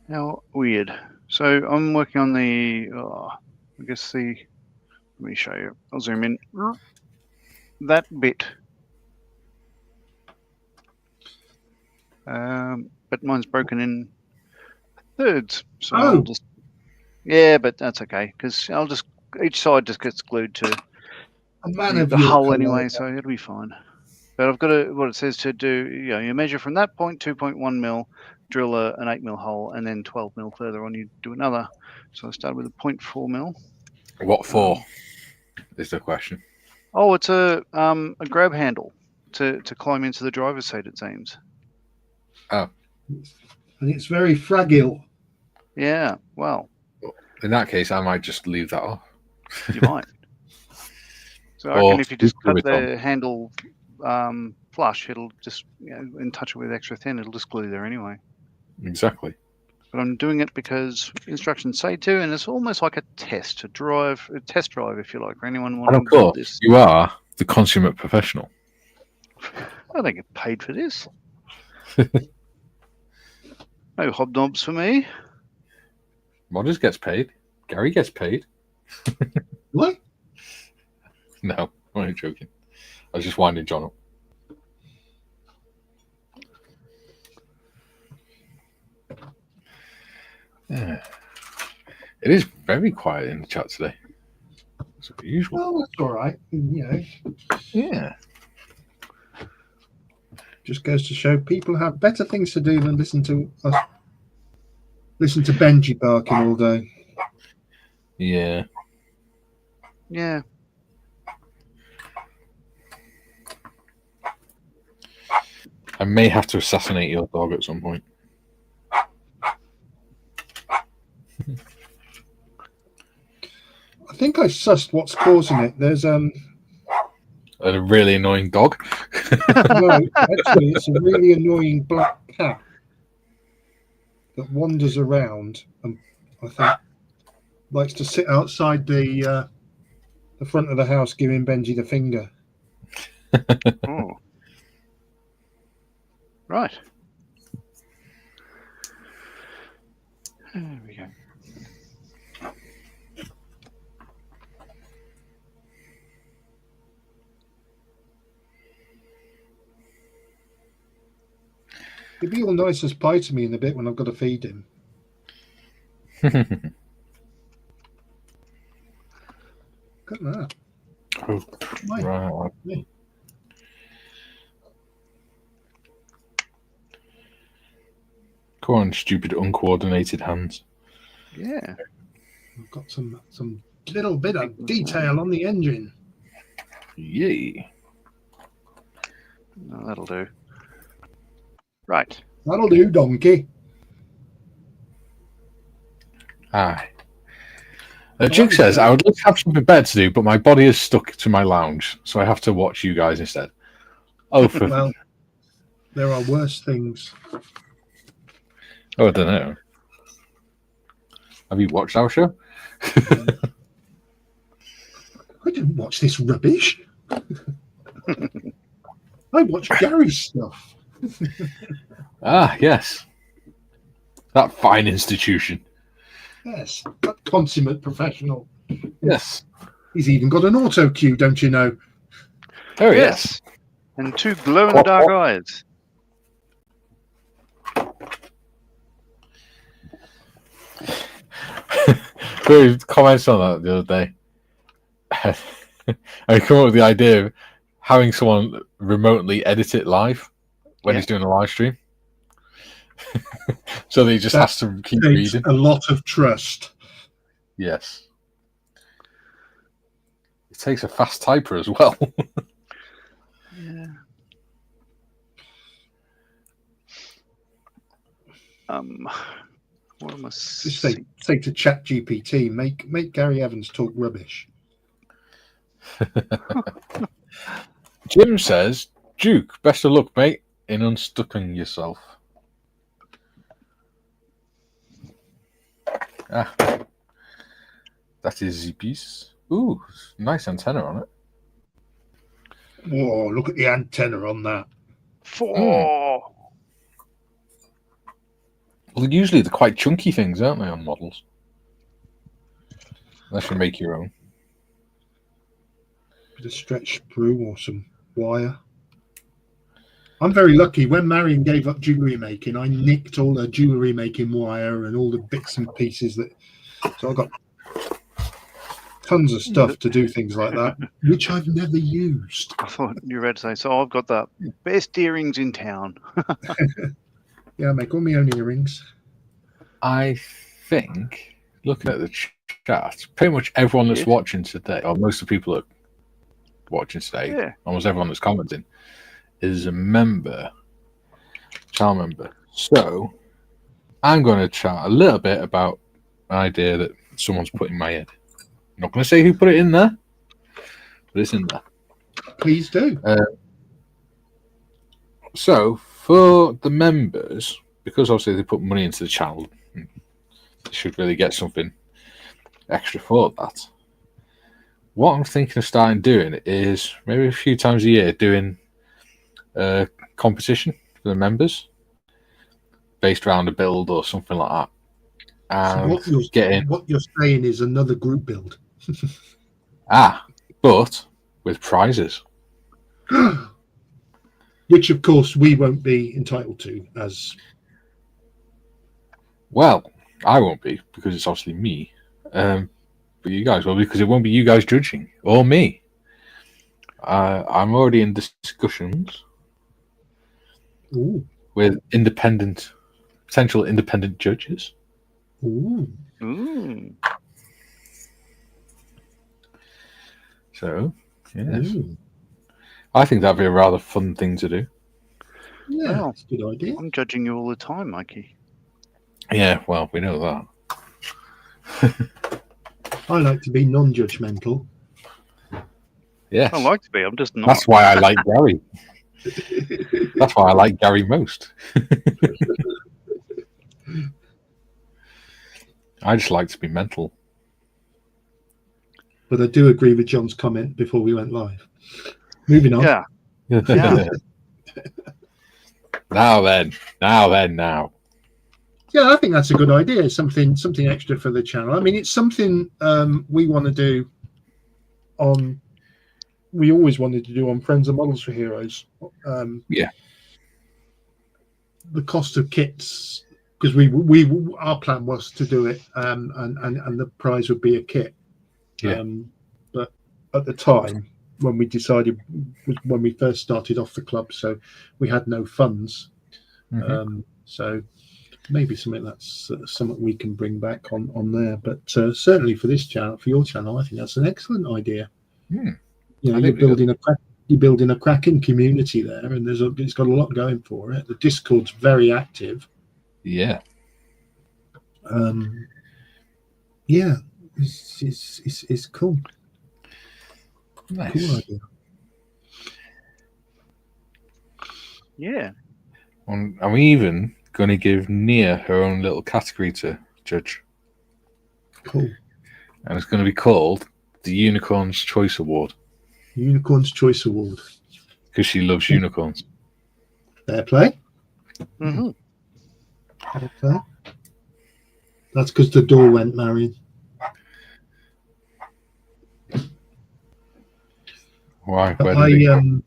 How weird. So I'm working on the, I guess let me show you. I'll zoom in. That bit. But mine's broken in thirds. So I'll just, but that's okay. Because each side just gets glued to the hull anyway, so it'll be fine. But I've got what it says to do, you measure from that point, 2.1 mil, drill an 8 mil hole, and then 12 mil further on, you do another. So I started with a 0.4 mil. What for? Is the question. Oh, it's a grab handle to climb into the driver's seat, it seems. Oh. And it's very fragile. Yeah, well. In that case, I might just leave that off. You might. So I reckon if you just cut the handle flush, it'll just, and touch it with extra thin, it'll just glue there anyway. Exactly. But I'm doing it because instructions say to, and it's almost like a test drive, if you like, for anyone wanting to build this. You are the consummate professional. I don't get paid for this. No hobnobs for me. Modders gets paid. Gary gets paid. What? No, I'm only joking. I was just winding John up. Yeah. It is very quiet in the chat today. It's unusual. Oh, that's all right. Yeah. Just goes to show people have better things to do than listen to us. Listen to Benji barking all day. Yeah. Yeah. I may have to assassinate your dog at some point. I think I sussed what's causing it. There's A really annoying dog. no, actually, it's a really annoying black cat that wanders around and I think likes to sit outside the front of the house, giving Benji the finger. Oh. Right. There we go. He'd be all nice as pie to me in a bit when I've got to feed him. Look at that. Oh, right. Come on, stupid uncoordinated hands. Yeah. I've got some little bit of detail on the engine. Yay. No, that'll do. Right. That'll do, donkey. Aye. Duke says, I would like to have something better to do, but my body is stuck to my lounge, so I have to watch you guys instead. Oh, well, there are worse things. Oh, I don't know. Have you watched our show? I didn't watch this rubbish. I watched Gary's stuff. Ah, yes. That fine institution. Yes, that consummate professional. Yes. He's even got an auto cue, don't you know? Oh, yes. And two glow-in-the-dark eyes. We commented on that the other day. I come up with the idea of having someone remotely edit it live when he's doing a live stream. So that he just has to keep reading. A lot of trust. Yes. It takes a fast typer as well. Yeah. What am I Just say to ChatGPT, make Gary Evans talk rubbish. Jim says, Duke, best of luck, mate, in unstucking yourself. Ah, that is the piece. Ooh, nice antenna on it. Whoa, look at the antenna on that. 4. Well, usually they're quite chunky things, aren't they, on models? Unless you make your own. Bit of stretch sprue or some wire. I'm very lucky. When Marion gave up jewellery making, I nicked all her jewellery making wire and all the bits and pieces that. So I got tons of stuff to do things like that, which I've never used. I thought you were about to say, so I've got the best earrings in town. Yeah, I make all my own earrings. I think, looking at the chat, pretty much everyone that's watching today, or most of the people that are watching today, almost everyone that's commenting, is a member, child member. So I'm going to chat a little bit about an idea that someone's put in my head. I'm not going to say who put it in there, but it's in there. Please do. So for the members, because obviously they put money into the channel, they should really get something extra for that. What I'm thinking of starting doing is maybe a few times a year doing a competition for the members based around a build or something like that. And So what you're saying is another group build. But with prizes. Which, of course, we won't be entitled to as... Well, I won't be, because it's obviously me. But you guys will, because it won't be you guys judging, or me. I'm already in discussions with potential independent judges. Ooh. So, yes. I think that'd be a rather fun thing to do. Yeah, that's a good idea. I'm judging you all the time, Mikey. Yeah, well, we know that. I like to be non-judgmental. Yes. I like to be, I'm just not. That's why I like Gary. That's why I like Gary most. I just like to be mental. But I do agree with John's comment before we went live. Moving on. Yeah. Now then. Yeah, I think that's a good idea. Something extra for the channel. I mean, it's something we want to do on. We always wanted to do on Friends and Models for Heroes. Yeah. The cost of kits, because our plan was to do it, and the prize would be a kit. Yeah. But at the time when we decided, when we first started off the club, so we had no funds. So maybe something that's something we can bring back on there. But certainly for this channel, for your channel, I think that's an excellent idea. You know, you're building a cracking community there, and it's got a lot going for it. The Discord's very active. Yeah. Yeah, it's cool. Nice. Cool idea. Yeah. I'm even going to give Nia her own little category to judge. Cool. And it's going to be called the Unicorn's Choice Award. Unicorn's Choice Award. Because she loves unicorns. Fair play. Mm-hmm. Fair play. That's because the door went, Marion. Why? Where did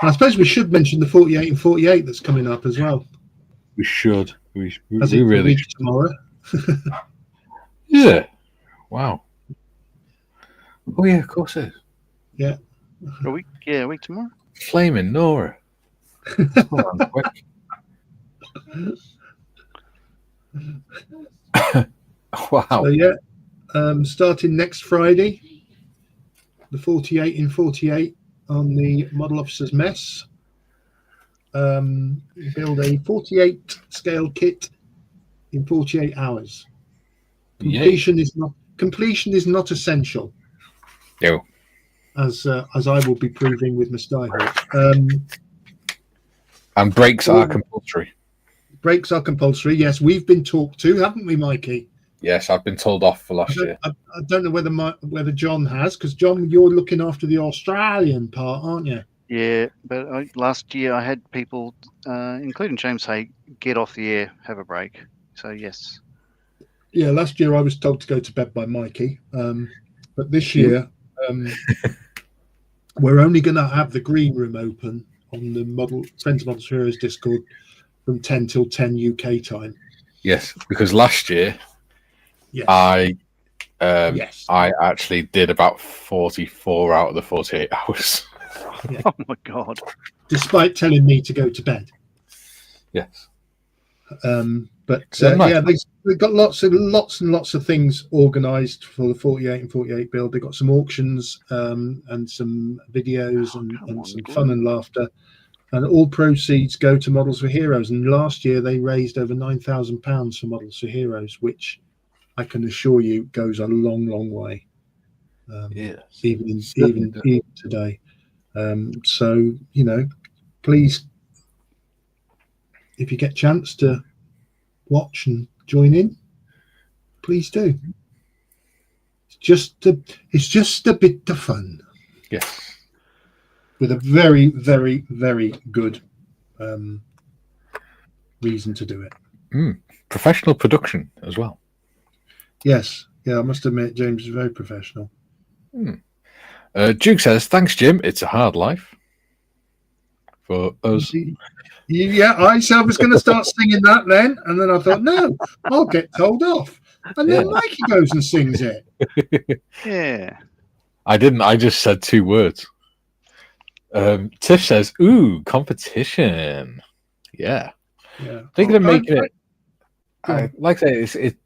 I suppose we should mention the 48 and 48 that's coming up as well. We should. We really should. Tomorrow. Yeah. Wow. Oh yeah, of course it is. Yeah. A week tomorrow. Flaming Nora. Come on, quick. Wow. So yeah, starting next Friday, the 48 in 48 on the Model Officers Mess. Build a 48 scale kit in 48 hours. Completion is not essential. No. As I will be proving with my Skyhawk. And brakes are compulsory. Brakes are compulsory. Yes, we've been talked to, haven't we, Mikey? Yes, I've been told off for last year. I don't know whether John has, because John, you're looking after the Australian part, aren't you? Yeah, but last year I had people, including James, say, "Get off the air, have a break." So yes. Yeah, last year I was told to go to bed by Mikey, but this year we're only going to have the green room open on the Friends of Models Heroes Discord from 10 till 10 UK time. Yes, because last year Yes. I Yes. I actually did about 44 out of the 48 hours. Yeah. Oh my God. Despite telling me to go to bed. Yes. But nice. yeah, they've got lots and lots of things organised for the 48 and 48 build. They've got some auctions and some videos and some fun and laughter. And all proceeds go to Models for Heroes. And last year they raised over £9,000 for Models for Heroes, which I can assure you goes a long, long way. Yes. Even today. So, you know, please, if you get a chance to watch and join in, please do. It's just a bit of fun. Yes. With a very, very, very good reason to do it. Professional production as well. Yes. Yeah, I must admit, James is very professional. Duke says, "Thanks, Jim. It's a hard life for us." Yeah, I was going to start singing that then, and then I thought, no, I'll get told off. And then Mikey goes and sings it. Yeah. I didn't. I just said 2 words. Tiff says, "Ooh, competition." Yeah. Thinking of making it. Like I say, it's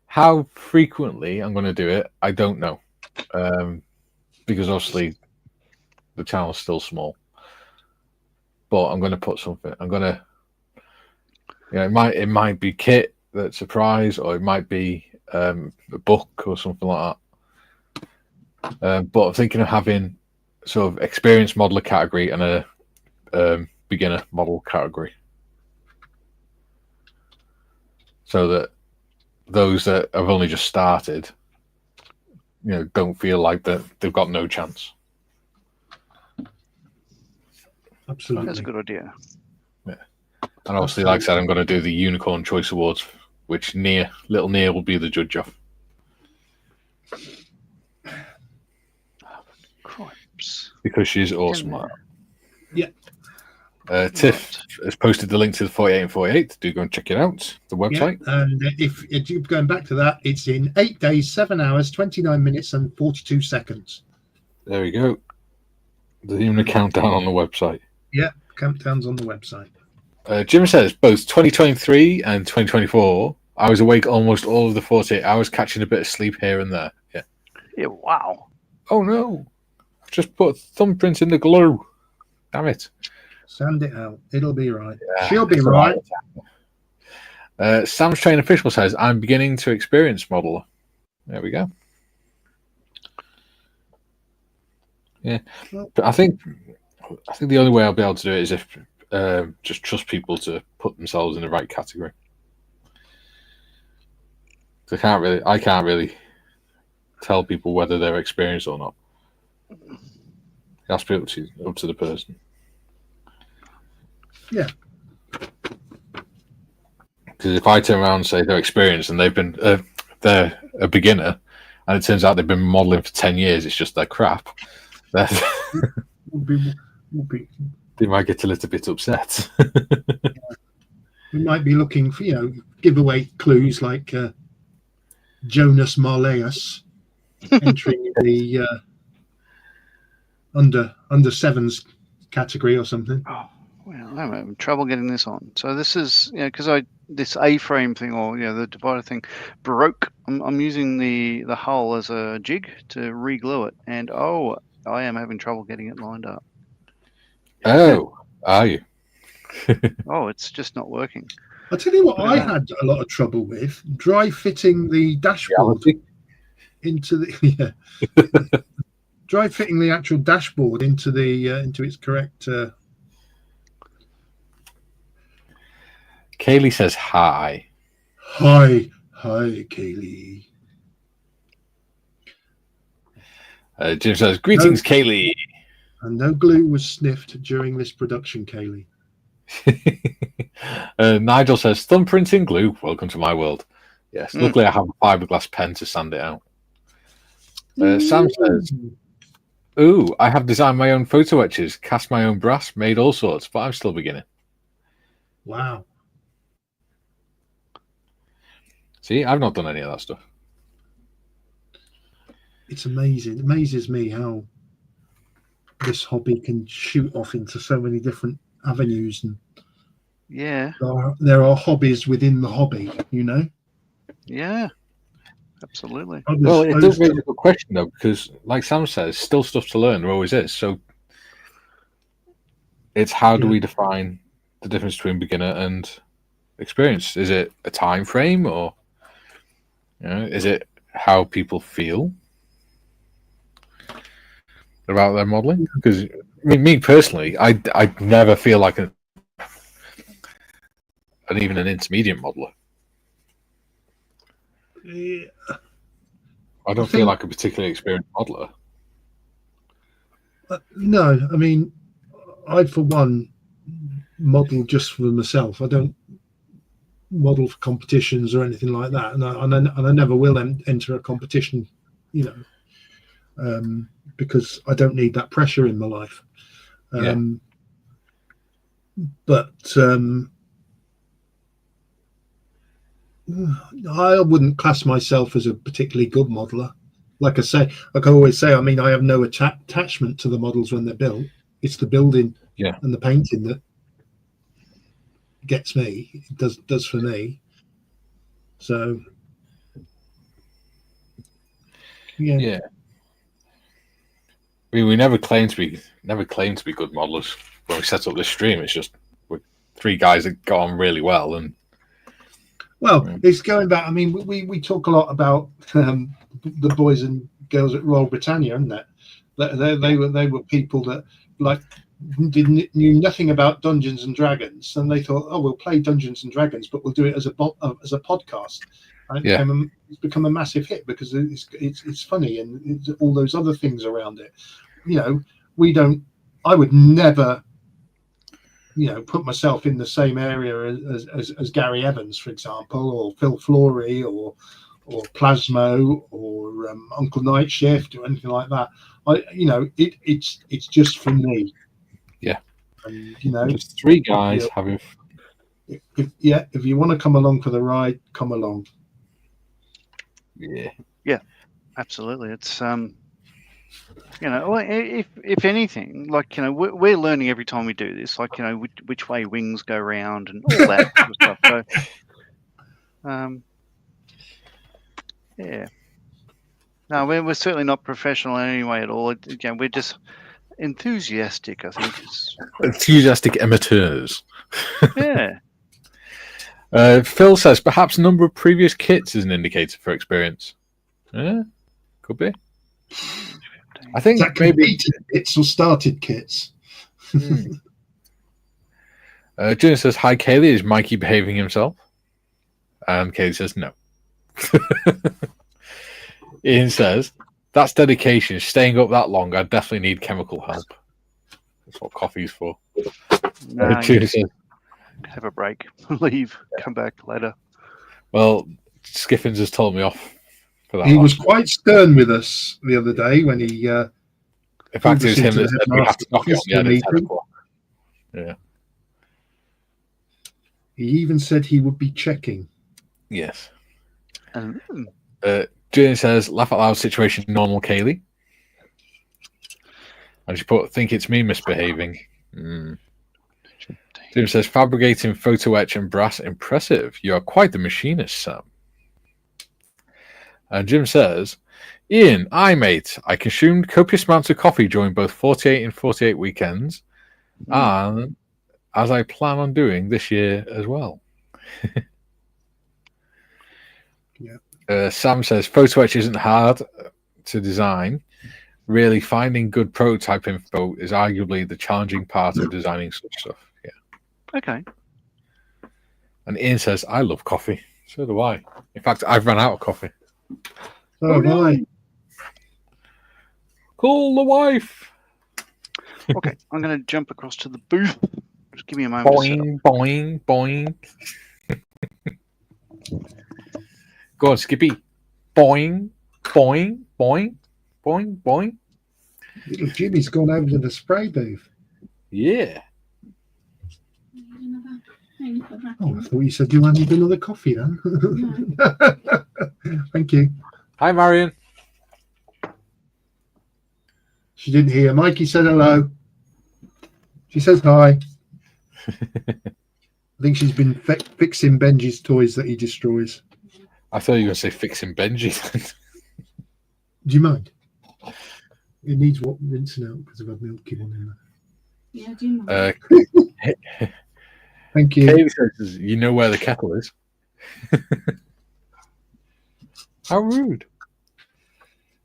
how frequently I'm going to do it. I don't know, because obviously the channel's still small. But I'm going to put something. I'm going to. It might be kit that's a prize, or it might be a book or something like that. But I'm thinking of having sort of experienced modeler category and a beginner model category, so that those that have only just started, don't feel like that they've got no chance. Absolutely, that's a good idea. Yeah, and obviously, like I said, I'm going to do the Unicorn Choice Awards, which little Nia will be the judge of. Cripes. Because she's awesome. Yeah. Tiff has posted the link to the 48 and 48. Do go and check it out, the website. Yeah, and if you're going back to that, it's in 8 days, 7 hours, 29 minutes, and 42 seconds. There we go. There's even a countdown on the website. Yeah, countdown's on the website. Jim says both 2023 and 2024, I was awake almost all of the 48 hours, catching a bit of sleep here and there. Yeah. Yeah, wow. Oh no. I've just put thumbprints in the glue. Damn it. Sand it out. It'll be right. Yeah, she'll be right. Sam's Train Official says, I'm beginning to experience modeler. There we go. Yeah. But I think the only way I'll be able to do it is if just trust people to put themselves in the right category. I can't really tell people whether they're experienced or not. It has to be up to the person. Yeah. Because if I turn around and say they're experienced and they're a beginner, and it turns out they've been modelling for 10 years, it's just they're crap. They might get a little bit upset. We might be looking for, giveaway clues like Jonas Marleus entering the under sevens category or something. Oh, well, I'm having trouble getting this on. So this is, because this A-frame thing, or the divider thing broke. I'm using the hull as a jig to re-glue it, and I am having trouble getting it lined up. Oh, are you? Oh, it's just not working. I'll tell you what, I had a lot of trouble with dry fitting the dashboard into the dry fitting the actual dashboard into its correct. Kaylee says hi. Hi, Kaylee. Jim says greetings, Kaylee. And no glue was sniffed during this production, Kaylee. Nigel says, thumbprinting glue, welcome to my world. Yes, luckily I have a fiberglass pen to sand it out. Sam says, ooh, I have designed my own photo etches, cast my own brass, made all sorts, but I'm still beginning. Wow. See, I've not done any of that stuff. It's amazing. It amazes me how this hobby can shoot off into so many different avenues. And Yeah. there are hobbies within the hobby, you know? Yeah. Absolutely. Well, it does raise a good question, though, because, like Sam says, still stuff to learn. There always is. So it's how do we define the difference between beginner and experience? Is it a time frame, or is it how people feel about their modeling? Because me personally, I never feel like even an intermediate modeler. Yeah. I don't feel like a particularly experienced modeler. No, I mean, I for one model just for myself. I don't model for competitions or anything like that, and I never will enter a competition, because I don't need that pressure in my life. But I wouldn't class myself as a particularly good modeler. Like I always say, I mean, I have no attachment to the models when they're built. It's the building and the painting that gets me. It does for me. So yeah. I mean, we never claim to be good modelers when we set up this stream. It's just we're three guys that got on really well, and it's going back. I mean, we talk a lot about the boys and girls at Royal Britannia, isn't it? They were people that knew nothing about Dungeons and Dragons, and they thought, oh, we'll play Dungeons and Dragons, but we'll do it as a podcast. And it's become a massive hit because it's funny and it's all those other things around it. I would never put myself in the same area as Gary Evans, for example, or Phil Flory, or Plasmo, or Uncle Night Shift, or anything like that. It's just for me. Yeah. And, just three guys having. If you want to come along for the ride, come along. Yeah, absolutely. It's if anything, we're learning every time we do this, which way wings go round and all that sort of stuff. So, no, we're certainly not professional in any way at all. We're just enthusiastic, I think. Enthusiastic amateurs. Yeah. Phil says perhaps number of previous kits is an indicator for experience. Yeah, could be. I think that maybe kits or started kits. Junior says, hi Kaylee, is Mikey behaving himself? And Kaylee says no. Ian says, that's dedication. Staying up that long, I definitely need chemical help. That's what coffee's for. Junior says, have a break, leave, come back later. Well, Skiffins has told me off for that. He was quite stern with us the other day when he. In fact, it was him that said we have to coffee on the end of 10 o'clock. Yeah. He even said he would be checking. Yes. Jane says, laugh out loud situation, normal Kaylee. And she put, think it's me misbehaving. Jim says, fabricating photo etch and brass, impressive. You are quite the machinist, Sam. And Jim says, Ian, mate, I consumed copious amounts of coffee during both 48 and 48 weekends, and as I plan on doing this year as well. Sam says, photo etch isn't hard to design. Really, finding good prototype info is arguably the challenging part of designing such stuff. Okay. And Ian says, I love coffee. So do I. In fact, I've run out of coffee. Oh, no. Call the wife. Okay, I'm going to jump across to the booth. Just give me a moment. Boing, boing, boing. Go on, Skippy. Boing, boing, boing, boing, boing. Little Jimmy's gone over to the spray booth. Yeah. Oh, I thought you said you wanted another coffee then. Thank you. Hi, Marion. She didn't hear. Mikey said hello. She says hi. I think she's been fixing Benji's toys that he destroys. I thought you were going to say fixing Benji. Do you mind? It needs what rinsing out because I've had milky one in there. Yeah, do you mind? Thank you. Kaylee says, you know where the kettle is. How rude.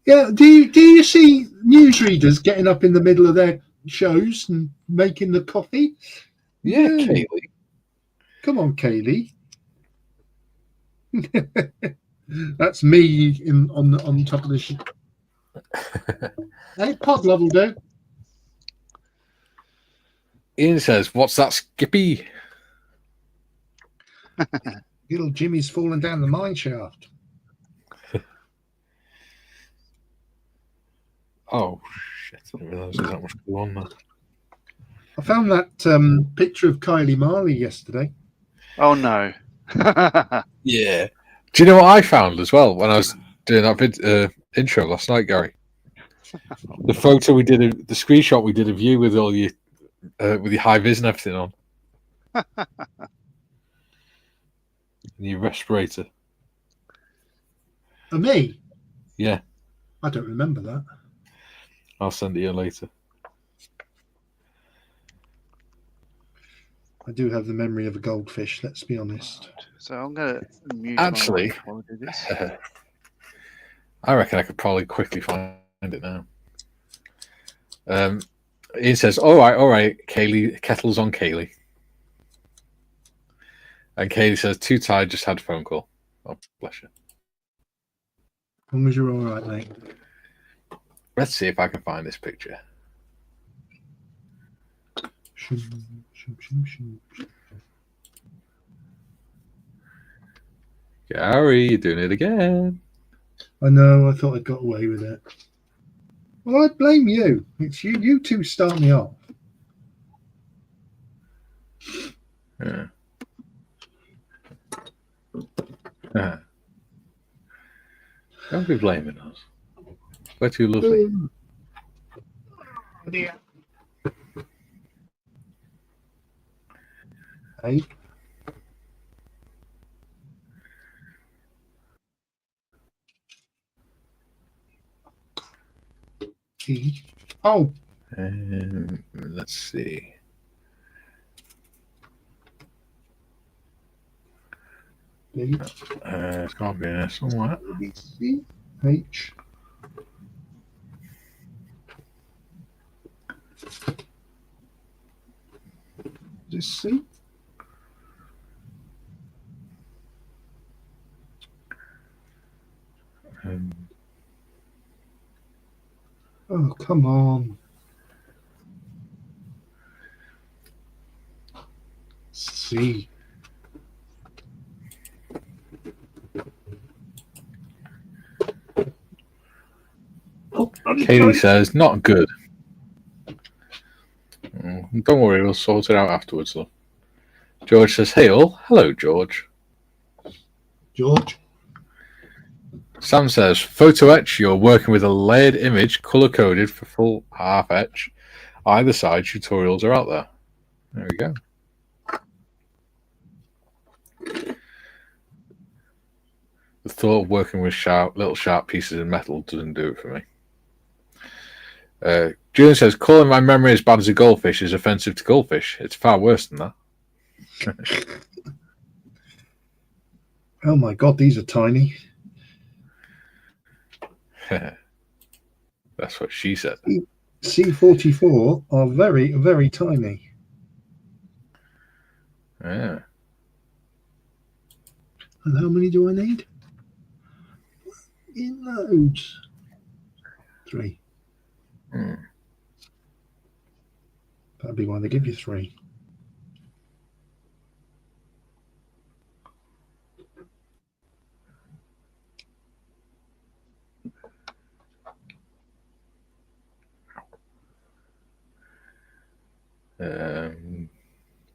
Yeah, do you see newsreaders getting up in the middle of their shows and making the coffee? Yeah, Kaylee. Come on, Kaylee. That's me on top of the ship. Hey, pod level do. Ian says, what's that, Skippy? Little Jimmy's fallen down the mine shaft. Oh, shit. I didn't realise there's that much go on there. I found that picture of Kylie Marley yesterday. Oh, no. Yeah. Do you know what I found as well when I was doing that intro last night, Gary? The photo we did, the screenshot we did of you with all your with your high vis and everything on, and your respirator. Me? Yeah, I don't remember that. I'll send it you later. I do have the memory of a goldfish. Let's be honest. So I'm going to mute Actually, my mic while I do this. I reckon I could probably quickly find it now. Ian says, all right, Kaylee, kettle's on Kaylee. And Kaylee says, too tired, just had a phone call. Oh, bless you. As long as you're all right, mate. Let's see if I can find this picture. Gary, you're doing it again. I know, I thought I got away with it. Well, I blame you. It's you. You two start me off. Yeah. Don't be blaming us. We're too lovely. Yeah. Hey. Oh. Let's see. It's got to be in there somewhere. C H. Just see. Oh, come on. C. Katie says, not good. Don't worry, we'll sort it out afterwards, though. George says, hey all. Hello, George. George. Sam says, photo etch, you're working with a layered image, color-coded for full half etch. Either side tutorials are out there. There we go. The thought of working with little sharp pieces of metal doesn't do it for me. Julian says, calling my memory as bad as a goldfish is offensive to goldfish. It's far worse than that. Oh my God, these are tiny. That's what she said. C44 are very, very tiny. Yeah. And how many do I need? In loads. 3. That'd be why they give you 3.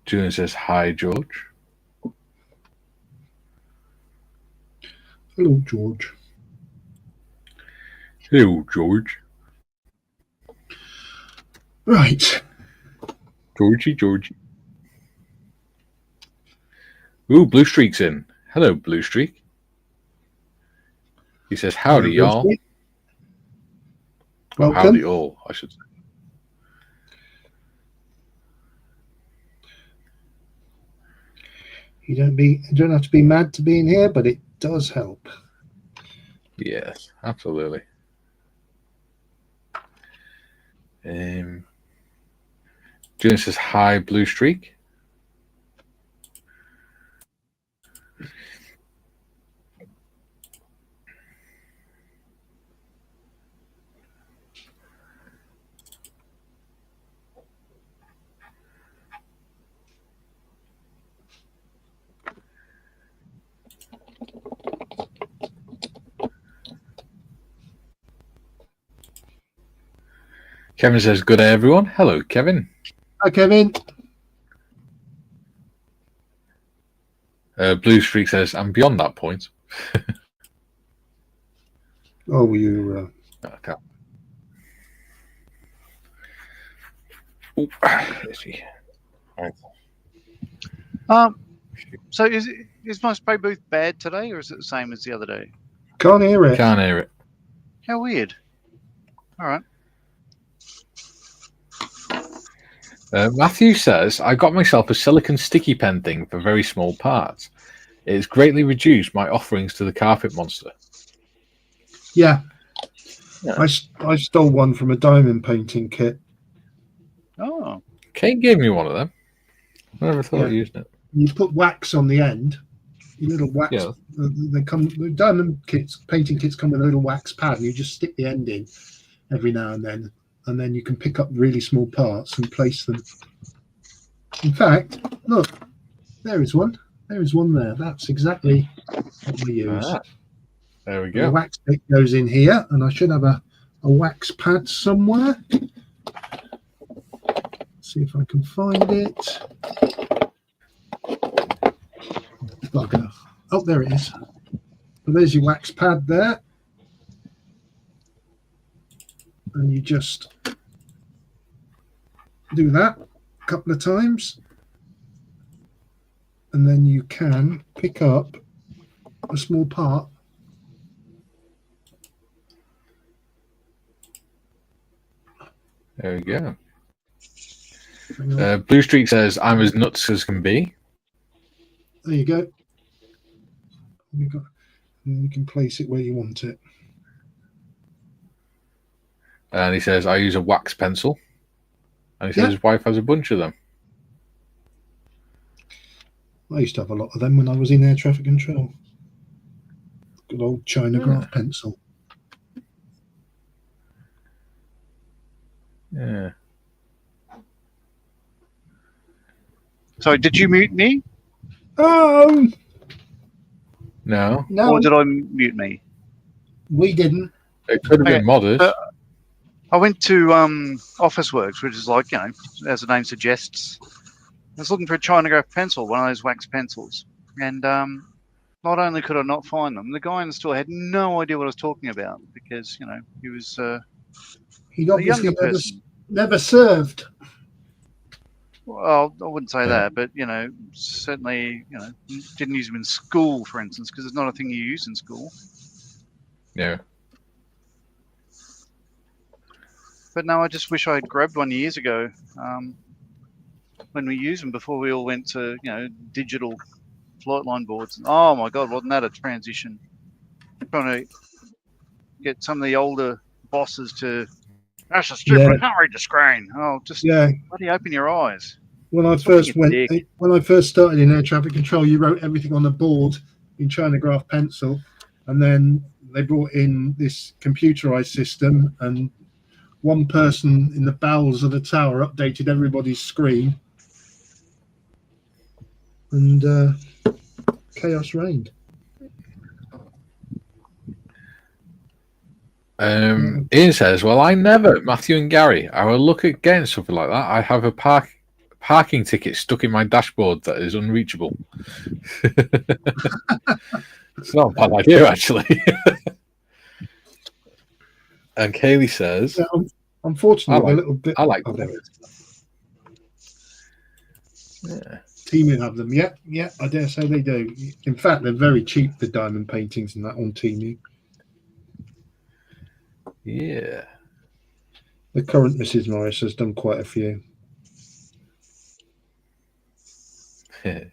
Julian says, hi, George. Hello, George. Hello, George. Right. Georgie. Ooh, Blue Streak's in. Hello, Blue Streak. He says, howdy, y'all. Welcome. Howdy all, I should say. You don't have to be mad to be in here, but it does help. Yes, absolutely. Julian says, hi, Blue Streak. Kevin says, good day, everyone. Hello, Kevin. Hi, Kevin. Blue Streak says, I'm beyond that point. Oh, you... Okay. Ooh, let's see. Right. So is my spray booth bad today, or is it the same as the other day? Can't hear it. Can't hear it. How weird. All right. Matthew says, I got myself a silicon sticky pen thing for very small parts. It has greatly reduced my offerings to the carpet monster. Yeah. Yeah. I stole one from a diamond painting kit. Oh. Kate gave me one of them. I never thought of using it. You put wax on the end. Your little wax. Yeah. The diamond kits, painting kits come with a little wax pad, and you just stick the end in every now and then you can pick up really small parts and place them. In fact, look, there is one. There is one there. That's exactly what we use. There we The go. wax bit goes in here, and I should have a wax pad somewhere. See if I can find it. Bugger. Oh, there it is. So there's your wax pad there. And you just do that a couple of times. And then you can pick up a small part. There we go. Blue Streak says, I'm as nuts as can be. There you go. And you can place it where you want it. And he says, I use a wax pencil. And he says his wife has a bunch of them. I used to have a lot of them when I was in air traffic control. Good old China graph pencil. Yeah. Sorry, did you mute me? No. No, Or did I mute me? we didn't. It could have been modest. I went to Officeworks, which is like, as the name suggests. I was looking for a China graph pencil, one of those wax pencils. And not only could I not find them, the guy in the store had no idea what I was talking about because, he was He'd a obviously younger person. never served. Well, I wouldn't say that, but, certainly, didn't use them in school, for instance, because it's not a thing you use in school. Yeah. But no, I just wish I had grabbed one years ago when we used them before we all went to, digital flight line boards. Oh, my God, wasn't that a transition? Trying to get some of the older bosses to, that's a stupid, I can't read the screen. Oh, just bloody open your eyes. When I first started in air traffic control, you wrote everything on the board in China graph pencil, and then they brought in this computerized system, and one person in the bowels of the tower updated everybody's screen, and chaos reigned. Ian says, "Well, I never, Matthew and Gary. I will look at getting something like that. I have a parking ticket stuck in my dashboard that is unreachable." It's not a bad idea, actually. And Kaylee says, Yeah, unfortunately, a little bit. I like Oh, there them. it is. Yeah. Temu have them. Yeah, I dare say they do. In fact, they're very cheap, the diamond paintings and that on Temu. Yeah. The current Mrs. Morris has done quite a few. It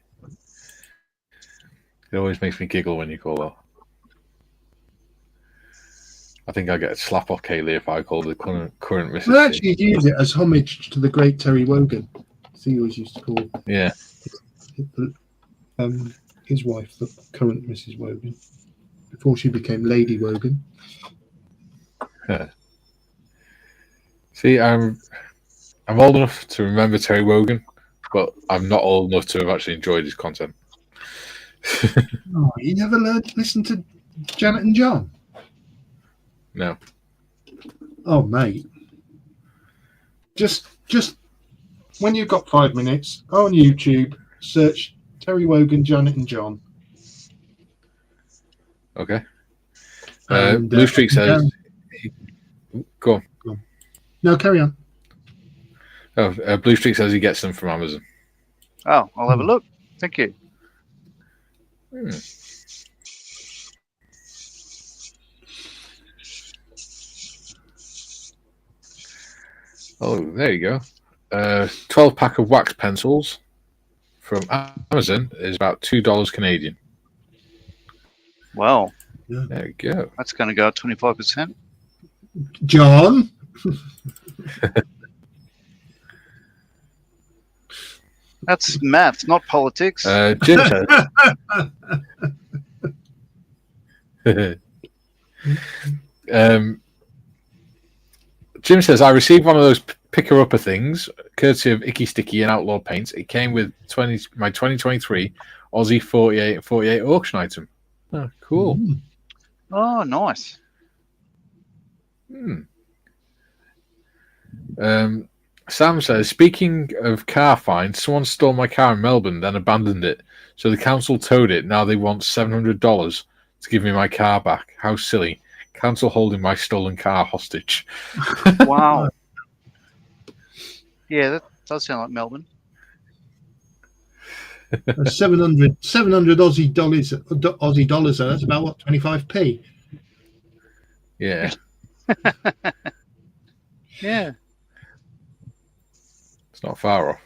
always makes me giggle when you call her. I think I get a slap off Kaylee if I call the current Mrs. Well, actually, you use it as homage to the great Terry Wogan. He always used to call his wife the current Mrs. Wogan before she became Lady Wogan. See, I'm old enough to remember Terry Wogan, but I'm not old enough to have actually enjoyed his content. Oh, you never listened to Janet and John? No. Oh, mate. Just when you've got 5 minutes, go on YouTube, search Terry Wogan, Janet and John. Okay. And, Blue Streak says, go on. No, carry on. Oh, Blue Streak says he gets them from Amazon. Oh, I'll have a look. Thank you. Oh, there you go. 12-pack of wax pencils from Amazon is about $2 Canadian. Wow. Yeah. There you go. That's going to go up 25%. John? That's maths, not politics. Jim says, Jim says, I received one of those picker-upper things, courtesy of Icky Sticky and Outlaw Paints. It came with my 2023 Aussie 48 auction item. Oh, cool. Oh, nice. Sam says, speaking of car fines, someone stole my car in Melbourne, then abandoned it. So the council towed it. Now they want $700 to give me my car back. How silly. Council holding my stolen car hostage. Wow. Yeah, that does sound like Melbourne. 700 Aussie dollars. That's about what, 25p? Yeah. Yeah. It's not far off.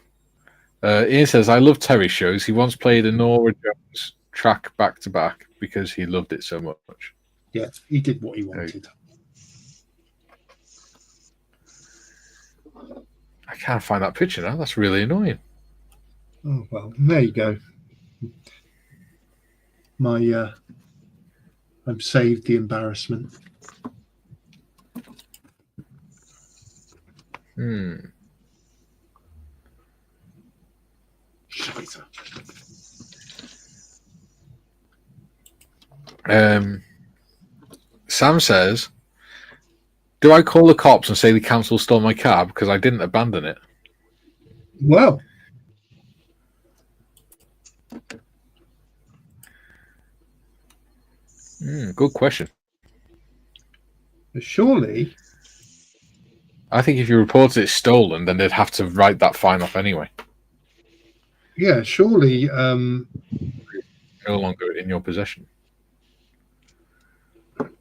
Ian says, I love Terry shows. He once played a Nora Jones track back to back because he loved it so much. Yeah, he did what he wanted. I can't find that picture now. That's really annoying. Oh, well, there you go. I've saved the embarrassment. Sam says, do I call the cops and say the council stole my car because I didn't abandon it? Well, good question. surely. I think if you reported it stolen, then they'd have to write that fine off anyway. Yeah, surely. No longer in your possession.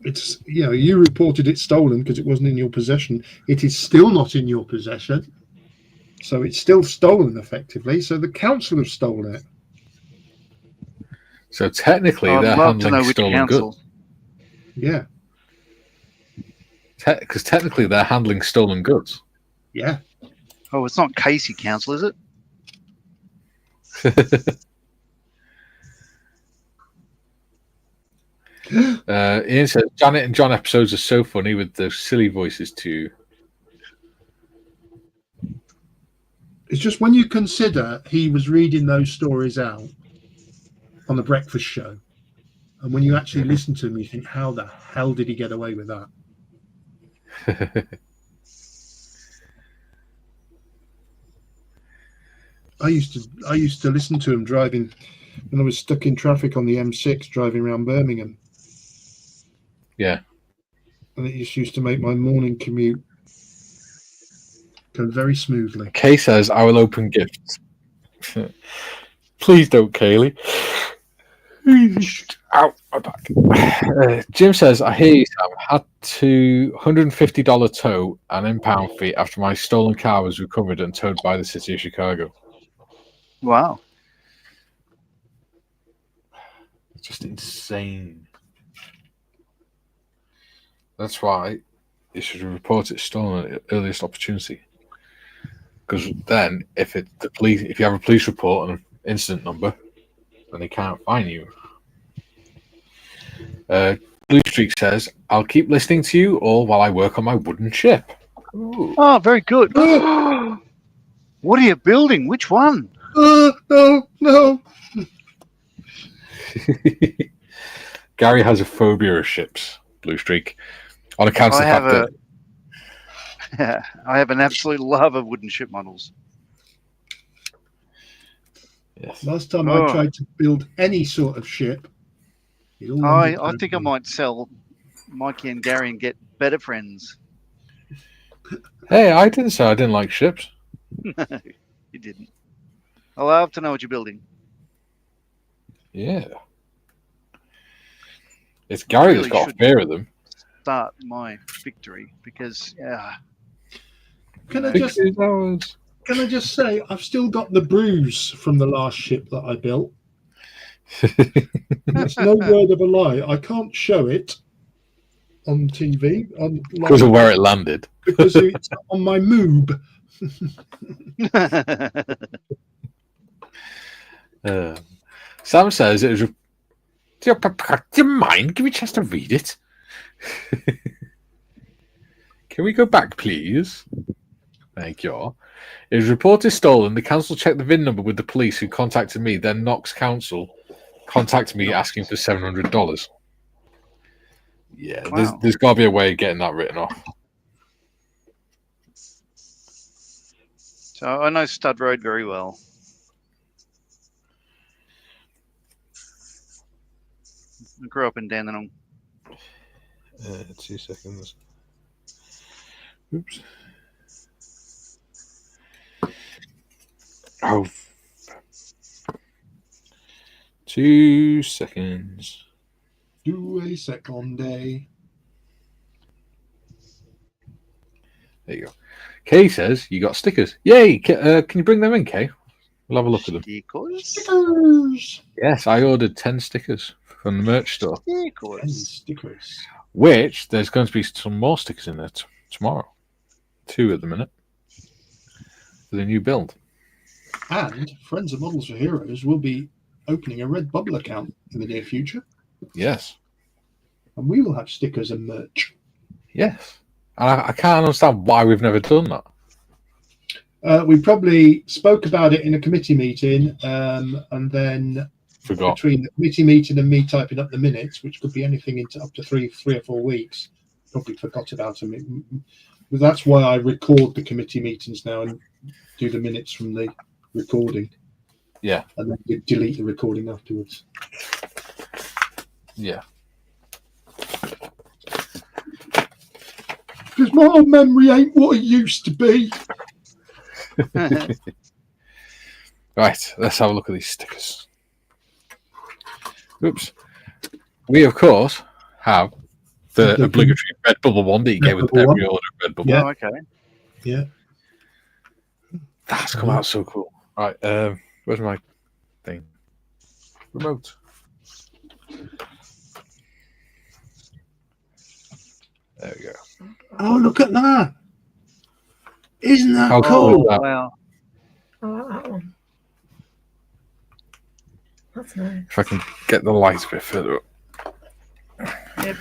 It's you reported it stolen because it wasn't in your possession. It is still not in your possession, so it's still stolen effectively. So the council have stolen it. So technically, I'd they're love to know handling which stolen council. goods. Yeah, Because technically, they're handling stolen goods. yeah. Oh, it's not Casey Council, is it? Ian says, Janet and John episodes are so funny with those silly voices too. It's just when you consider he was reading those stories out on the breakfast show, and when you actually listen to him, you think, how the hell did he get away with that? I used to listen to him driving when I was stuck in traffic on the M6 driving around Birmingham. Yeah. And it just used to make my morning commute go very smoothly. Kay says, I will open gifts. Please don't, Kaylee. Ow, my back. Jim says, I hear you, Sam. Had to $150 tow and impound fee after my stolen car was recovered and towed by the city of Chicago. Wow. It's just insane. That's why you should report it stolen at the earliest opportunity. Because then, if you have a police report and an incident number, then they can't fine you. Blue Streak says, I'll keep listening to you all while I work on my wooden ship. Ooh. Oh, very good. What are you building? Which one? No. Gary has a phobia of ships, Blue Streak, on account of the fact that I have an absolute love of wooden ship models. yes. Last time I tried to build any sort of ship, I think I might sell Mikey and Gary and get better friends. Hey, I didn't say I didn't like ships. No, you didn't. I love to know what you're building. Yeah. It's Gary that's got a fear of them. Start my victory because Can I just say I've still got the bruise from the last ship that I built. That's no word of a lie. I can't show it on TV because of where it landed. Because it's on my moob. Sam says it was. Do you mind? Give me a chance to read it. Can we go back, please? Thank you. It was reported stolen. The council checked the VIN number with the police, who contacted me. Then Knox Council contacted me asking for $700. Yeah, wow. there's got to be a way of getting that written off. So I know Stud Road very well. I grew up in Dandenong. 2 seconds. Oops. Oh. 2 seconds. Do a second day. There you go. Kay says you got stickers. Yay! Can you bring them in, Kay? We'll have a look at them. Stickers. Yes, I ordered 10 stickers from the merch store. Stickers. Which there's going to be some more stickers in there tomorrow. 2 at the minute for the new build. And Friends of Models for Heroes will be opening a Redbubble account in the near future. Yes. And we will have stickers and merch. Yes. And I can't understand why we've never done that. We probably spoke about it in a committee meeting, and then Forgot. Between the committee meeting and me typing up the minutes, which could be anything into up to three or 4 weeks, probably forgot about them. But that's why I record the committee meetings now and do the minutes from the recording. Yeah. And then you delete the recording afterwards. Yeah. Because my memory ain't what it used to be. Right, let's have a look at these stickers. Oops. We, of course, have the obligatory red bubble one that you get with every order of red bubble. Yeah. Oh, okay. Yeah. That's come out so cool. Right, where's my thing? Remote. There we go. Oh, look at that. Isn't that How cool? is that? Wow. I like that one. That's nice. If I can get the light a bit further up. Yeah,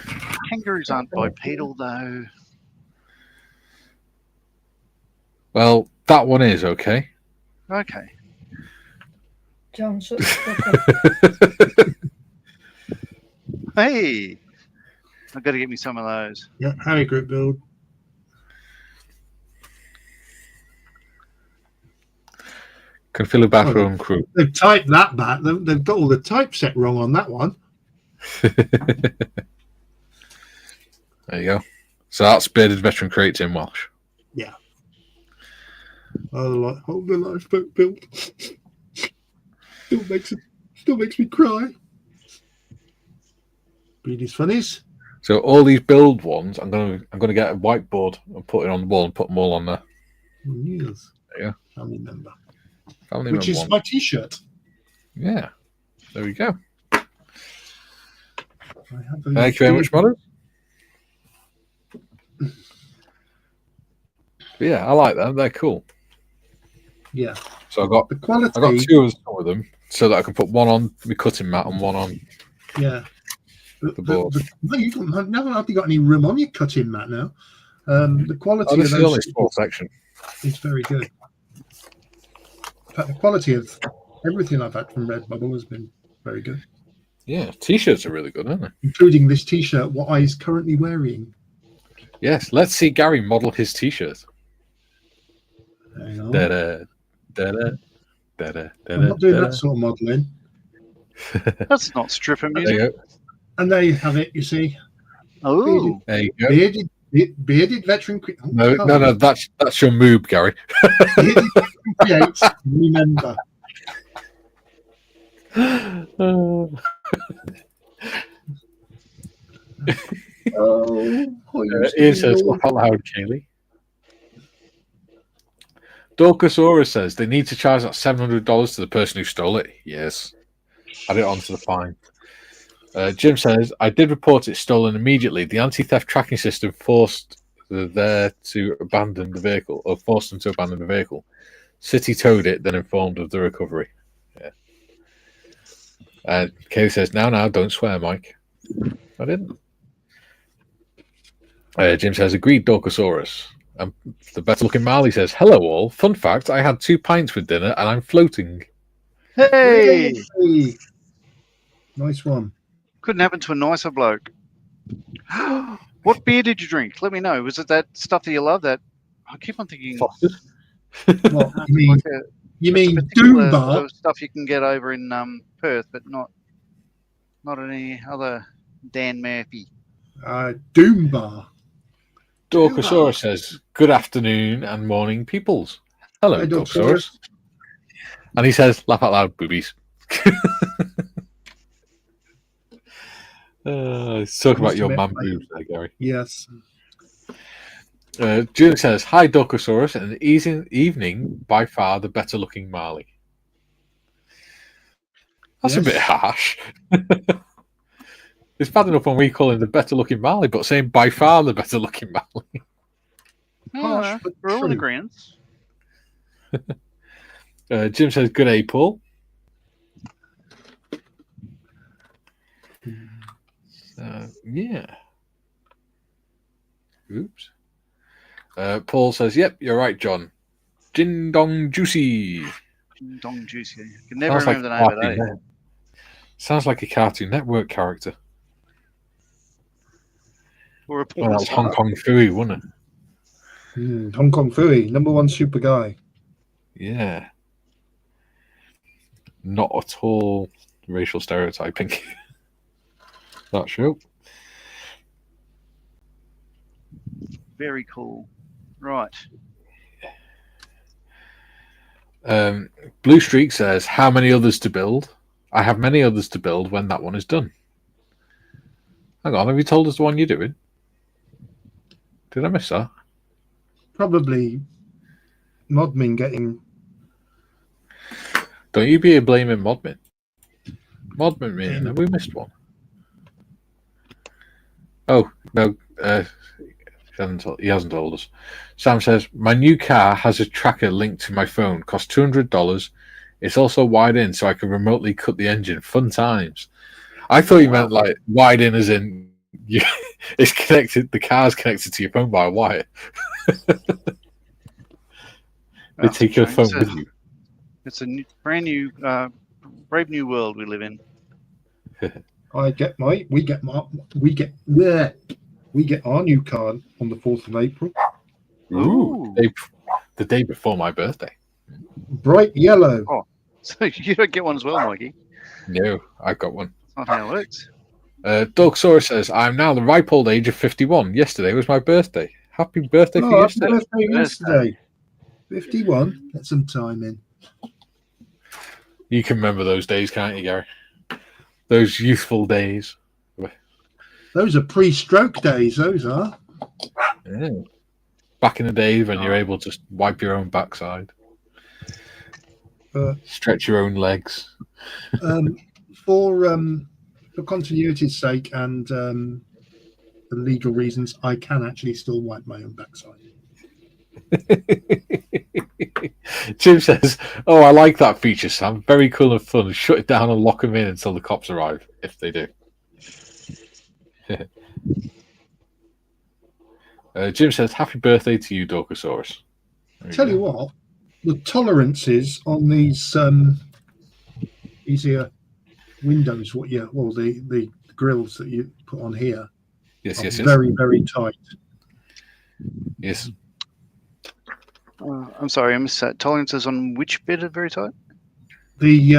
kangaroos aren't bipedal, though. Well, that one is okay. Okay. John, shut the fuck up. Hey, I've got to get me some of those. Yeah, Harry Group build. Can feel a bad for own crew. They've typed that back. They've got all the typeset wrong on that one. There you go. So that's bearded veteran crates in Welsh. Yeah. Oh, hold the lifeboat build. Still makes me cry. Beardy's funnies. So all these build ones, I'm gonna get a whiteboard and put it on the wall and put them all on there. Yes. There you go. Family member. Family Which member is one. my T-shirt. Yeah. There we go. I have a Thank you very much, Modern. But yeah, I like them. They're cool. Yeah. So I got The quality. 2 of them so that I can put one on my cutting mat and one on. Yeah. The board. No, you never hardly got any room on your cutting mat now. The quality Oh, this of is only a those small section. is very good. In fact, the quality of everything I've had from Redbubble has been very good, Yeah, t-shirts are really good, aren't they? including this T-shirt, what I is currently wearing. Yes, let's see Gary model his t-shirt. Hang on. Da-da, da-da, da-da, I'm not doing that sort of modelling. That's not stripper There you music. go. And there you have it. You see, Oh, There you go. bearded veteran. Oh, No, that's your moob, Gary. Bearded veteran creates. Remember. Ian says, "Laugh out loud, Kaylee." Dorcosaurus says they need to charge that $700 to the person who stole it. Yes, add it onto the fine. Jim says, I did report it stolen immediately. The anti-theft tracking system forced them to abandon the vehicle. City towed it, then informed of the recovery. Yeah. Kay says, now, don't swear, Mike. I didn't. Jim says, agreed, Dorcosaurus. And the better-looking Marley says, hello all. Fun fact, I had 2 pints with dinner and I'm floating. hey! Nice one. Couldn't happen to a nicer bloke. What beer did you drink? Let me know. Was it that stuff that you love? That I keep on thinking. Foster's? What you mean? Like You mean particular Doom Bar? sort of stuff you can get over in Perth, but not any other Dan Murphy. Doom Bar. Dorcosaurus says, good afternoon and morning, peoples. Hello, Hi, Dorcosaurus. And he says, laugh out loud, boobies. He's talking about your man boobs there, Gary. Yes. June says, hi, Dorcosaurus, and an easy evening, by far the better looking Marley. That's a bit harsh. It's bad enough when we call him the better looking Marley, but saying by far the better looking Marley. Harsh, but We're all in true. agreement. Jim says, good day, Paul. Yeah. Oops. Paul says, yep, you're right, John. Gin Dong Juicy. Ding dong juicy. I can never remember the name of that. Sounds like a Cartoon Network character. Or a Well, that was porn Hong Kong Fooey, wasn't it? Hong Kong Fooey, #1 super guy. Yeah. Not at all racial stereotyping. That show. Very cool. Right. Blue Streak says, how many others to build? I have many others to build when that one is done. Hang on, have you told us the one you're doing? Did I miss that? Probably Modmin getting. Don't you be blaming Modmin. Modmin, man, have we missed one? Oh, no, he hasn't told us. Sam says, my new car has a tracker linked to my phone, costs $200. It's also wide in, so I can remotely cut the engine. Fun times. I thought you meant like wide in as in it's connected, the car's connected to your phone by a wire. They take your phone with you. It's a brand new, brave new world we live in. We get our new car on the 4th of April. Ooh, the day before my birthday. Bright yellow. Oh, so you don't get one as well, Mikey. No, I got one. That's not how it works. Dogsaurus says, I'm now the ripe old age of 51. Yesterday was my birthday. Happy birthday for Happy yesterday. birthday yesterday. 51. Get some time in. You can remember those days, can't you, Gary? Those youthful days. Those are pre-stroke days, those are. Yeah. Back in the days when you're able to wipe your own backside. Stretch your own legs. For continuity's sake and for legal reasons, I can actually still wipe my own backside. Jim says, "Oh, I like that feature, Sam. Very cool and fun. Shut it down and lock them in until the cops arrive, if they do." Jim says, "Happy birthday to you, Dorkosaurus." Tell you what, the tolerances on these easier windows, the grills that you put on here, yes, very, very tight. Yes. I'm sorry, I missed that. Tolerances on which bit are very tight? These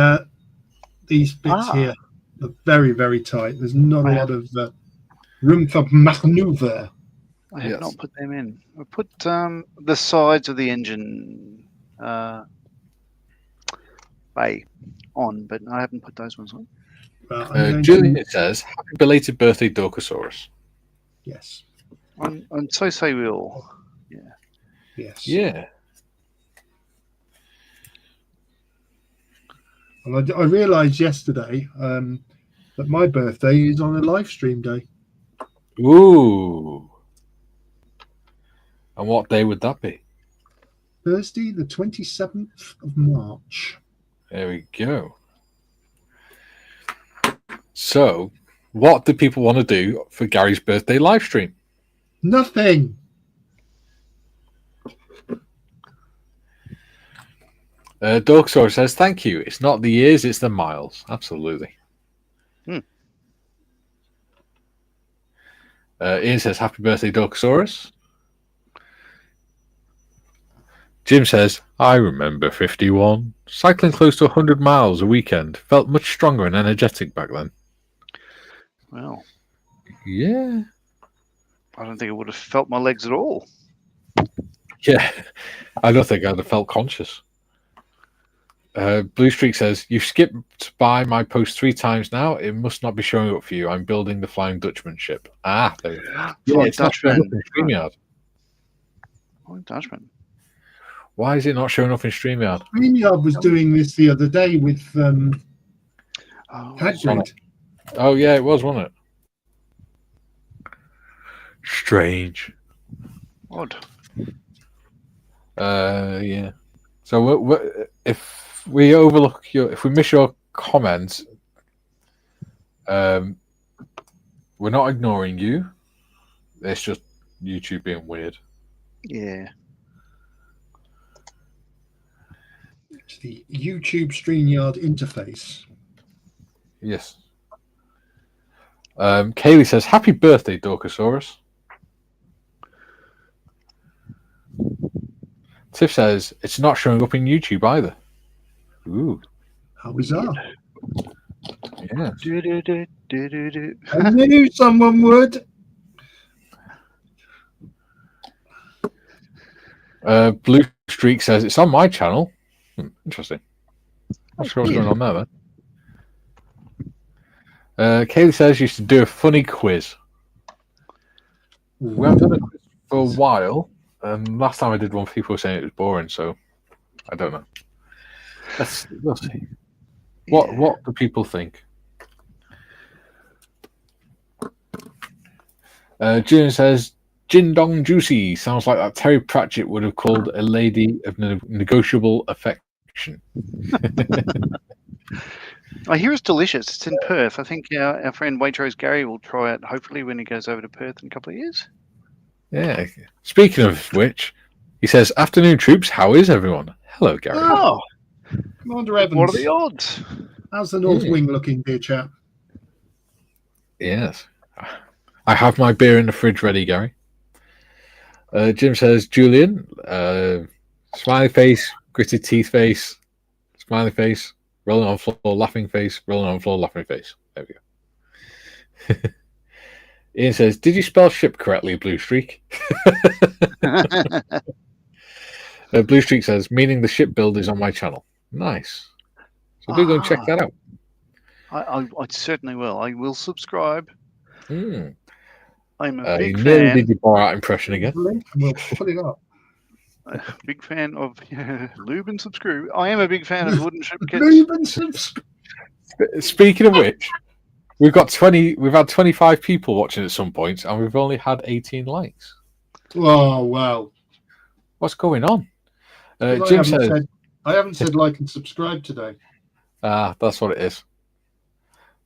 bits here are very, very tight. There's not a lot of room for maneuver. I have not put them in. I put the sides of the engine bay on, but I haven't put those ones on. Julian says, "Happy belated birthday, Dorkosaurus." Yes. And so say we all. Yeah. Yes. Yeah. And I realised yesterday that my birthday is on a live stream day. Ooh. And what day would that be? Thursday, the 27th of March. There we go. So, what do people want to do for Gary's birthday live stream? Nothing. Dorksaur says, "Thank you. It's not the years, it's the miles." Absolutely. Ian says, "Happy birthday, Dorksaurus." Jim says, "I remember 51. Cycling close to 100 miles a weekend. Felt much stronger and energetic back then." Well, yeah. I don't think I would have felt my legs at all. Yeah. I don't think I'd have felt conscious. Blue Streak says, "You've skipped by my post 3 times now. It must not be showing up for you. I'm building the Flying Dutchman ship." There you go. Yeah, it's not showing up in StreamYard. Flying Dutchman. Why is it not showing up in StreamYard? StreamYard was doing this the other day with Hagrid. Oh, yeah, it was, wasn't it? Strange. Odd. Yeah. So if we if we miss your comments, we're not ignoring you. It's just YouTube being weird. Yeah. It's the YouTube StreamYard interface. Yes. Kaylee says, "Happy birthday, Dorkosaurus." Tiff says, "It's not showing up in YouTube either." Ooh. How bizarre. Yeah. I knew someone would. Blue Streak says, "It's on my channel." Interesting. Not sure what's going on there, then. Kaylee says, "You should do a funny quiz." We haven't done a quiz for a while. Last time I did one, people were saying it was boring, so I don't know. We'll see. What do people think? Julian says, "Gin Dong Juicy sounds like that Terry Pratchett would have called a lady of negotiable affection." I hear it's delicious. It's in Perth. I think our friend Waitrose Gary will try it, hopefully, when he goes over to Perth in a couple of years. Yeah. Speaking of which, he says, "Afternoon, troops. How is everyone?" Hello, Gary. Oh, Commander Evans. What are the odds? How's the North Wing looking, dear chap? Yes. I have my beer in the fridge ready, Gary. Jim says, Julian, smiley face, gritted teeth face, smiley face, rolling on floor, laughing face, rolling on floor, laughing face. There we go. Ian says, did you spell ship correctly, Blue Streak? Blue Streak says, meaning the ship build is on my channel. Nice. So do go and check that out. I certainly will. I will subscribe. Mm. I'm a big you nearly fan. did your Borat impression again. We'll put it up. Big fan of Lube and Subscribe. I am a big fan of wooden ship kits. Lube and subscribe. Speaking of which, we've had 25 people watching at some point, and we've only had 18 likes. Oh well. What's going on? Well, Jim says, I haven't said like and subscribe today. that's what it is.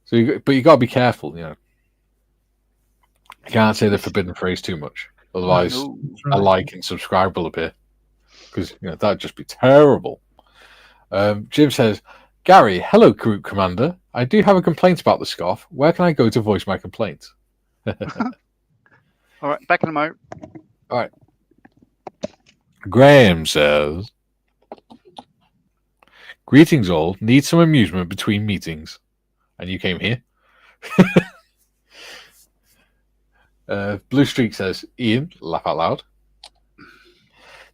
So, but you got to be careful, you know. You can't say the forbidden phrase too much, otherwise, a like and subscribe will appear. Because that'd just be terrible. Jim says, Gary, hello, Group Commander. I do have a complaint about the scoff. Where can I go to voice my complaint? All right, back in a moment. All right. Graham says, greetings all. Need some amusement between meetings. And you came here. Blue Streak says, Ian, laugh out loud.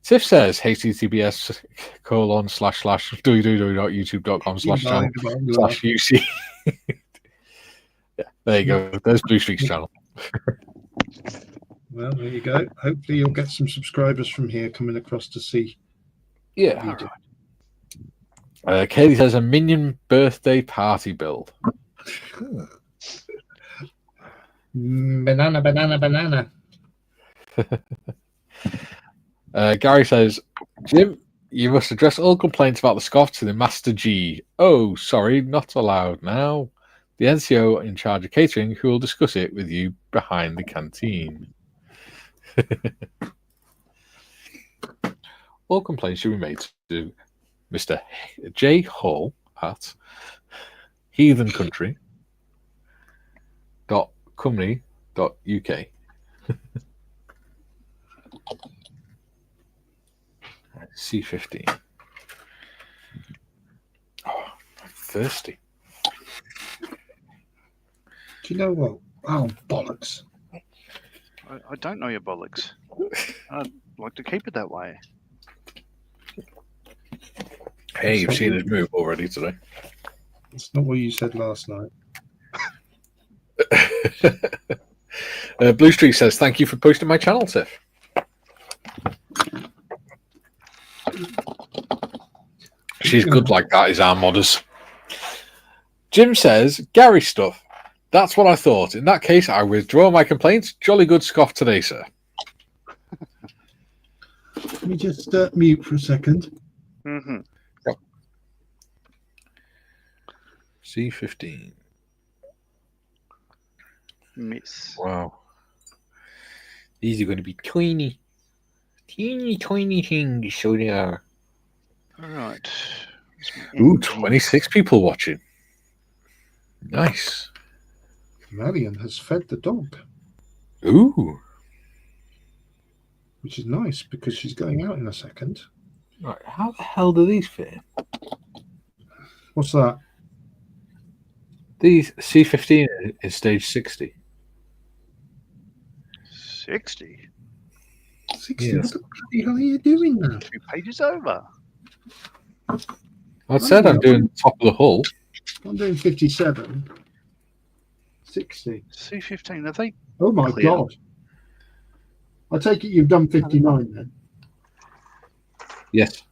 Tiff says, https://www.youtube.com/channel/UC. Yeah, there you go. There's Blue Streak's channel. Well, there you go. Hopefully you'll get some subscribers from here coming across to see. Yeah. Katie says, a minion birthday party build. Banana. Gary says, Jim, you must address all complaints about the scoff to the Master G. Oh, sorry, not allowed now. The NCO in charge of catering who will discuss it with you behind the canteen. All complaints should be made to Mr. J. Hall at heathencountry.company.uk. C15. Oh, I'm thirsty. Do you know what? Oh, bollocks. I don't know your bollocks. I'd like to keep it that way. Hey, you've seen his move already today. That's not what you said last night. Blue Streak says, thank you for posting my channel, Tiff. She's good like that, is our modders. Jim says, Gary stuff. That's what I thought. In that case, I withdraw my complaints. Jolly good scoff today, sir. Let me just mute for a second. Mm-hmm. Yep. C15. Miss. Wow. These are going to be tiny things. So they are. All right. Ooh, 26 people watching. Nice. Marion has fed the dog. Ooh. Which is nice because she's going out in a second. Right. How the hell do these fit? What's that? These C15 is stage 60. 60? 60? Yes. What the bloody hell are you doing now? 2 pages over. I said I'm doing top of the hull. I'm doing 57. 60. C15, are they? Oh my Clear. God. I take it you've done 59 then. Yes.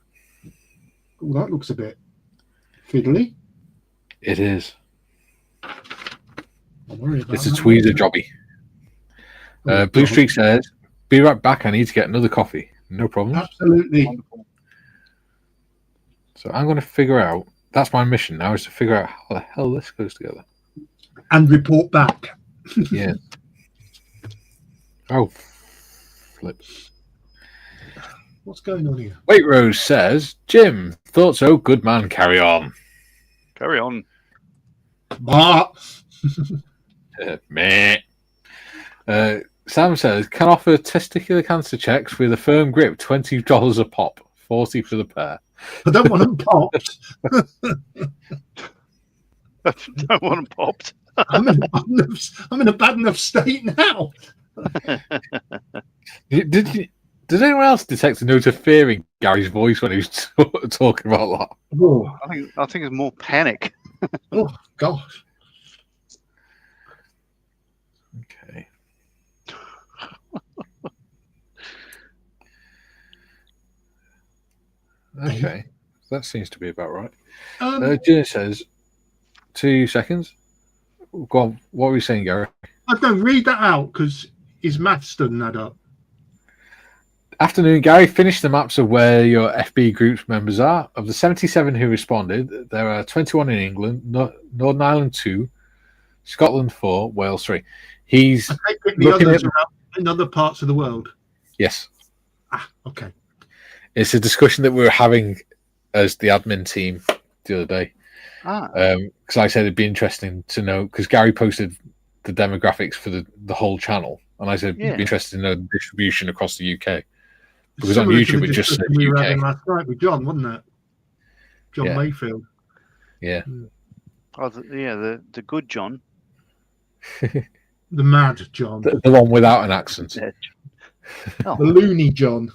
Oh, that looks a bit fiddly. It is. I'm worried about It's a that. tweezer jobby. Oh, Blue God. Streak says, be right back. I need to get another coffee. No problem. Absolutely. So I'm going to figure out. That's my mission now, is to figure out how the hell this goes together. And report back. Yeah. Oh, flip. What's going on here? Wait Rose says, Jim, thought so. Good man, carry on. Carry on. Bah! Meh. Sam says, can offer testicular cancer checks with a firm grip, $20 a pop, 40 for the pair. I don't want them popped. Don't want them popped. I'm in a bad enough state now. Did anyone else detect a note of fear in Gary's voice when he was talking about that? Oh, I think it's more panic. oh gosh. Okay. Okay. That seems to be about right. Junior says, 2 seconds. Go on. What were you saying, Gary? I don't read that out because his maths doesn't add up. Afternoon, Gary. Finish the maps of where your FB group's members are. Of the 77 who responded, there are 21 in England, Northern Ireland 2, Scotland 4, Wales 3. He's I take it the looking others at... are out in other parts of the world. Yes. Ah, okay. It's a discussion that we were having as the admin team the other day. Because I said it'd be interesting to know, because Gary posted the demographics for the whole channel, and I said it'd be interesting to know the distribution across the UK. Because on YouTube, it just said we were UK. having last night with John, wasn't it? John Mayfield. Yeah. Oh, the good John. The mad John. The one without an accent. The loony John.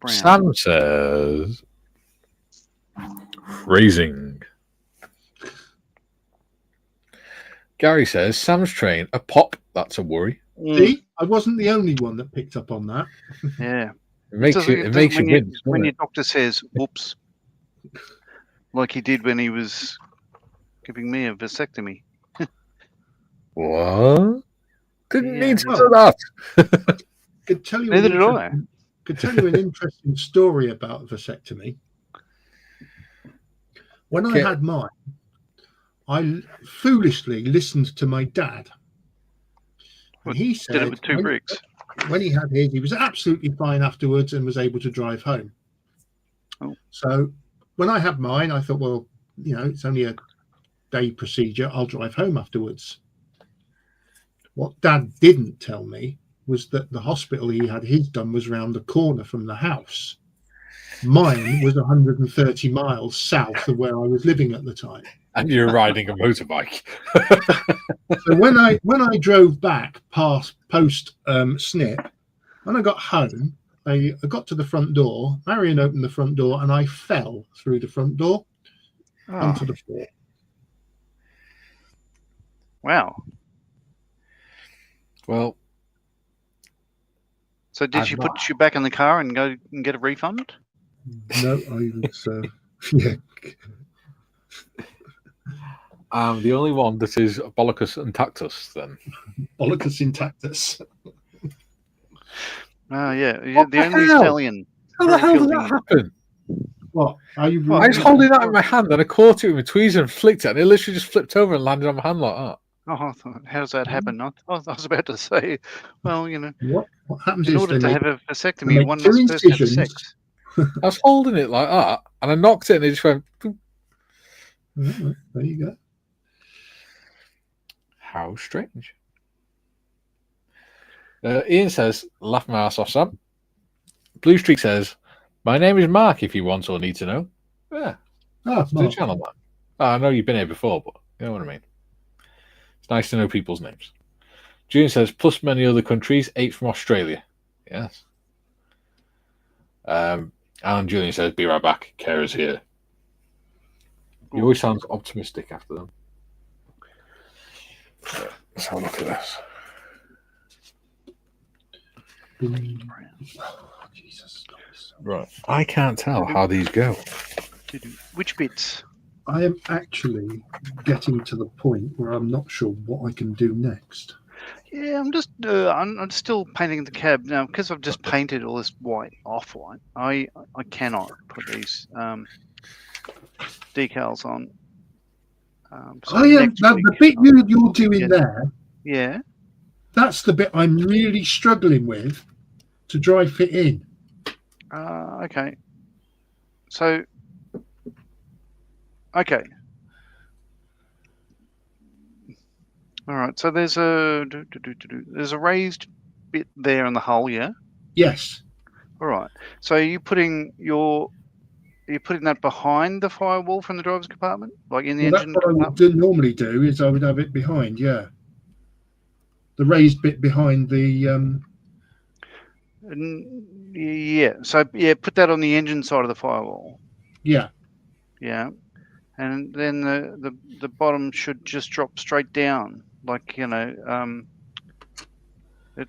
Sam says, phrasing. Gary says, Sam's train, a pop, that's a worry. See, I wasn't the only one that picked up on that. Yeah. It makes you win. When your doctor says, whoops, like he did when he was giving me a vasectomy. What? Didn't need to do that. Could tell you Neither did I. Could tell you an interesting story about vasectomy. When I had mine, I foolishly listened to my dad. And he said did it with 2 bricks. When he had his, he was absolutely fine afterwards and was able to drive home. Oh. So when I had mine, I thought, well, you know, it's only a day procedure. I'll drive home afterwards. What Dad didn't tell me was that the hospital he had his done was round the corner from the house. Mine was 130 miles south of where I was living at the time. And you're riding a motorbike. So when I drove back post snip, when I got home, I got to the front door. Marion opened the front door, and I fell through the front door onto the floor. Wow. Well, so did you put you back in the car and go and get a refund? No, I was yeah. The only one that is Bollicus intactus, then. Bollicus intactus. Oh, yeah. The only stallion. How the hell did that happen? What? Are you? I was holding that in my hand, and I caught it with my tweezers and flicked it, and it literally just flipped over and landed on my hand like that. Oh, how does that happen? I was about to say, well, you know, what happens in is order to have a vasectomy, one two must first have incisions. sex. I was holding it like that, and I knocked it, and it just went. Boop. There you go. How strange. Ian says, laugh my ass off, Sam. Blue Streak says, my name is Mark, if you want or need to know. Yeah. Mark. Channel, man. I know you've been here before, but you know what I mean. It's nice to know people's names. June says, plus many other countries, 8 from Australia. Yes. And Julian says, be right back. Kara's here. He always sounds optimistic after them. Let's have a look at this. Oh, Jesus. Right. I can't tell how these go. Which bits? I am actually getting to the point where I'm not sure what I can do next. Yeah, I'm just I'm still painting the cab now because I've just painted all this white off-white. I cannot put these decals on. So the bit you're doing there. Yeah. That's the bit I'm really struggling with to dry fit in. Okay. So, okay. All right. So there's a raised bit there in the hull, yeah. Yes. All right. So are you putting that behind the firewall from the driver's compartment, like in the Well, that's engine what I compartment? would normally do. Is I would have it behind. Yeah. The raised bit behind the. Yeah. So yeah, put that on the engine side of the firewall. Yeah. Yeah. And then the bottom should just drop straight down, like it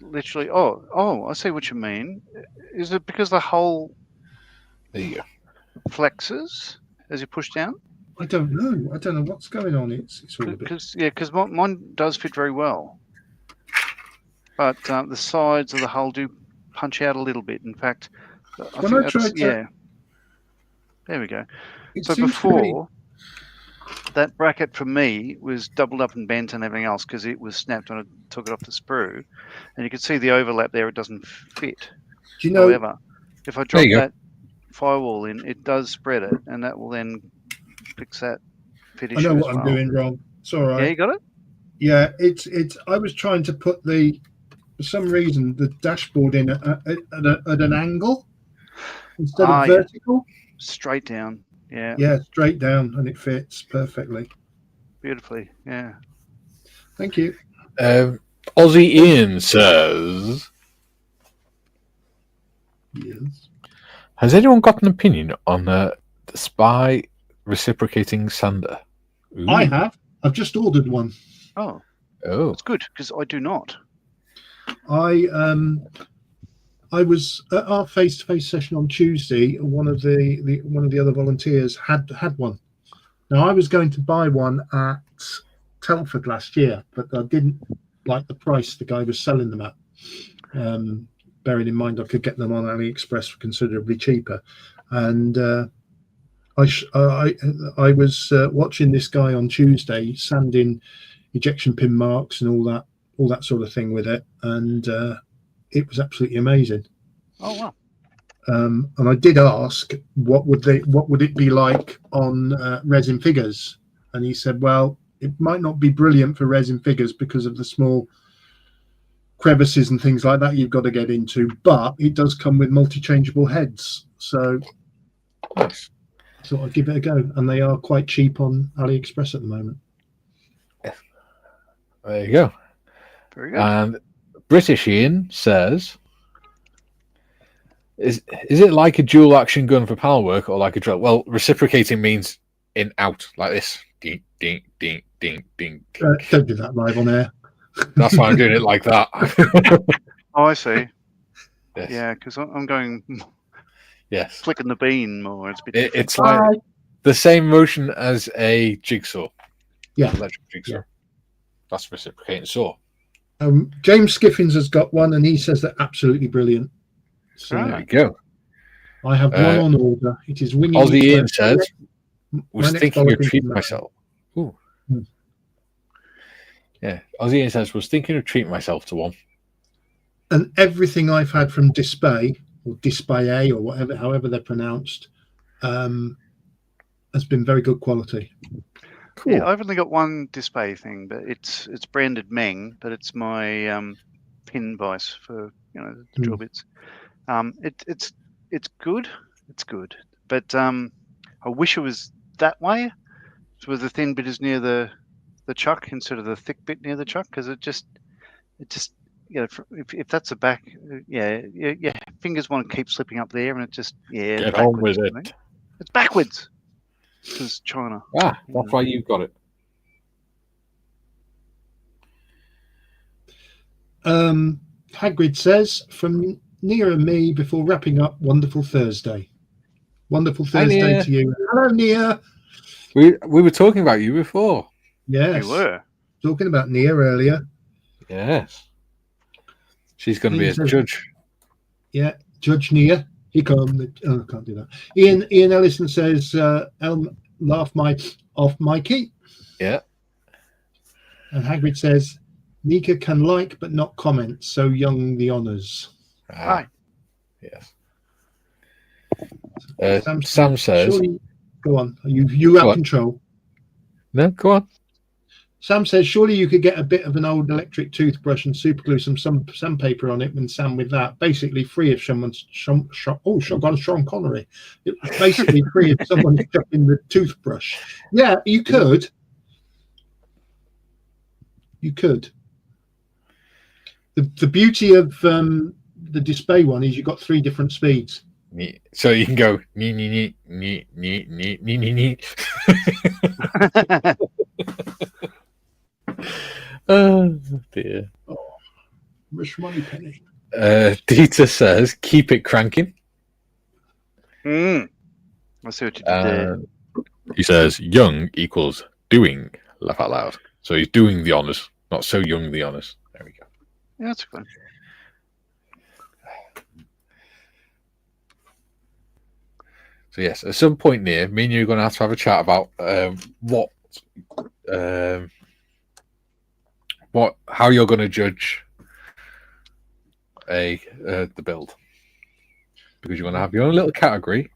literally. Oh, I see what you mean. Is it because the hull There you go. flexes as you push down? I don't know. I don't know what's going on. It's all a bit. Because mine does fit very well, but the sides of the hull do punch out a little bit. In fact, When I tried to- yeah. There we go. It So seems to be- before, that bracket for me was doubled up and bent and everything else because it was snapped when I took it off the sprue, and you can see the overlap there. It doesn't fit. Do you know? However, if I There drop you go. that firewall in, it does spread it, and that will then fix that fit I issue know as what well. I'm doing wrong. It's all Yeah, right. you got it? Yeah, it's. I was trying to put for some reason, the dashboard in at an angle instead of Yeah. vertical. Straight down. Yeah, Yeah, straight down, and it fits perfectly. beautifully. Yeah. Thank you. Aussie Ian says, Yes. has anyone got an opinion on the Spy reciprocating sander? Ooh. I have. I've just ordered one. Oh, Oh. that's good because I do not. I was at our face-to-face session on Tuesday. One of the other volunteers had one. Now I was going to buy one at Telford last year, but I didn't like the price the guy was selling them at. Bearing in mind I could get them on AliExpress for considerably cheaper, and I was watching this guy on Tuesday sanding ejection pin marks and all that sort of thing with it, and it was absolutely amazing. Oh wow. And I did ask what would it be like on resin figures, and he said, well, it might not be brilliant for resin figures because of the small crevices and things like that you've got to get into, but it does come with multi-changeable heads, so Nice. I thought I'd give it a go, and they are quite cheap on AliExpress at the moment. There you go. Very good. And British Ian says, is it like a dual action gun for power work or like a drill? Well, reciprocating means in out like this. Ding, ding, ding, ding, ding. Don't do that live on air. That's why I'm doing it like that. Oh, I see. Yes. Yeah, because I'm going Yes. flicking the beam more. It's a bit. It's like the same motion as a jigsaw. Yeah. Electric jigsaw. Yeah. That's reciprocating saw. James Skiffins has got one, and he says they're absolutely brilliant. So Right. There you go. I have one on order. It is winging. Aussie its Ian way. says, was next thinking of bulletin treating from myself. Ooh. Hmm. Yeah. Aussie Ian says, was thinking of treating myself to one. And everything I've had from Display or Display or whatever, however they're pronounced, has been very good quality. Cool. Yeah, I've only got one display thing, but it's branded Meng, but it's my pin vise for the drill bits. It's good. It's good, but I wish it was that way, so the thin bit is near the chuck instead of the thick bit near the chuck, because it just if that's a back, yeah, fingers want to keep slipping up there, and it just Get on with backwards, it. I think. It's backwards because China. Ah, that's why you've got it. Hagrid says, from Nia and me before wrapping up, wonderful Thursday. Wonderful Hi, Thursday Nia. to you. Hello, Nia. We were talking about you before. Yes. You were. Talking about Nia earlier. Yes. She's going to be a Ian says- judge. Yeah, Judge Nia. He come. Oh, I can't do that. Ian Ellison says, laugh off Mikey. Yeah. And Hagrid says, Nika can like but not comment, so young the honours. Ah, Yes. Sam Sam says, surely, go on. You have Go on. control. no, go on. Sam says, surely you could get a bit of an old electric toothbrush and superglue some sandpaper on it and sand with that. Basically free if someone's got Sean Connery. It's basically free if someone's chopping the toothbrush. Yeah, you could. You could. The beauty of the display one is you've got 3 different speeds. So you can go nee nee nee nee nee nee nee nee nee. Oh dear. Rich money penny. Dieter says, keep it cranking. I see what you did there. He says, young equals doing. Laugh out loud. So he's doing the honours, not so young the honours. There we go. Yeah, that's good. So yes, at some point near, me and you are going to have a chat about how you're going to judge the build, because you're going to have your own little category,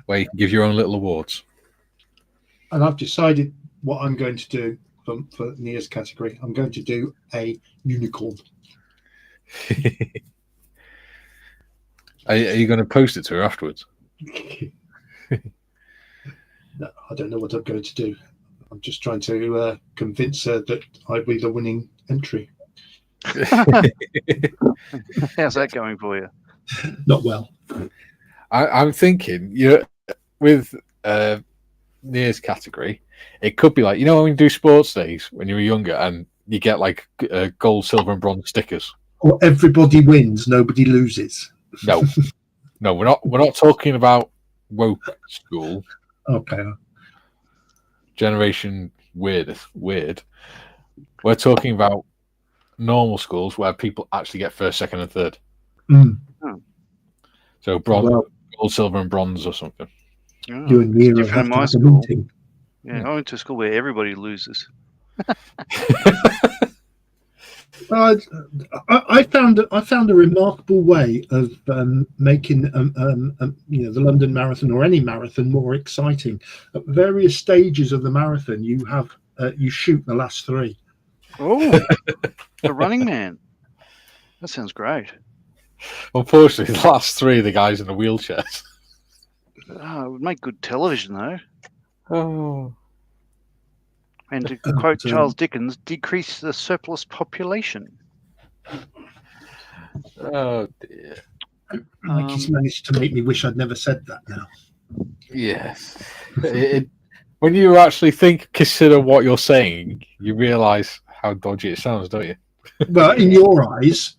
where you can give your own little awards. And I've decided what I'm going to do for Nia's category. I'm going to do a unicorn. Are you going to post it to her afterwards? No, I don't know what I'm going to do. I'm just trying to convince her that I'll be the winning entry. How's that going for you? Not well. I'm thinking, with Nia's category, it could be like, when you do sports days when you were younger and you get like gold, silver, and bronze stickers. Or everybody wins, nobody loses. No, we're not talking about woke school. Okay. Generation weird. We're talking about normal schools where people actually get first, second, and third. So bronze, gold, silver, and bronze or something. Oh, You and me it's are different in my a school. meeting. Yeah, I went to a school where everybody loses. I found a remarkable way of making the London Marathon or any marathon more exciting. At various stages of the marathon, you shoot the last 3. Oh, the Running Man. That sounds great. Unfortunately, the last 3 are the guys in the wheelchairs. Oh, it would make good television, though. Oh. And to quote Charles Dickens, decrease the surplus population. Oh dear. Mikey's managed to make me wish I'd never said that now. Yes. When you actually consider what you're saying, you realise how dodgy it sounds, don't you? Well, in your eyes.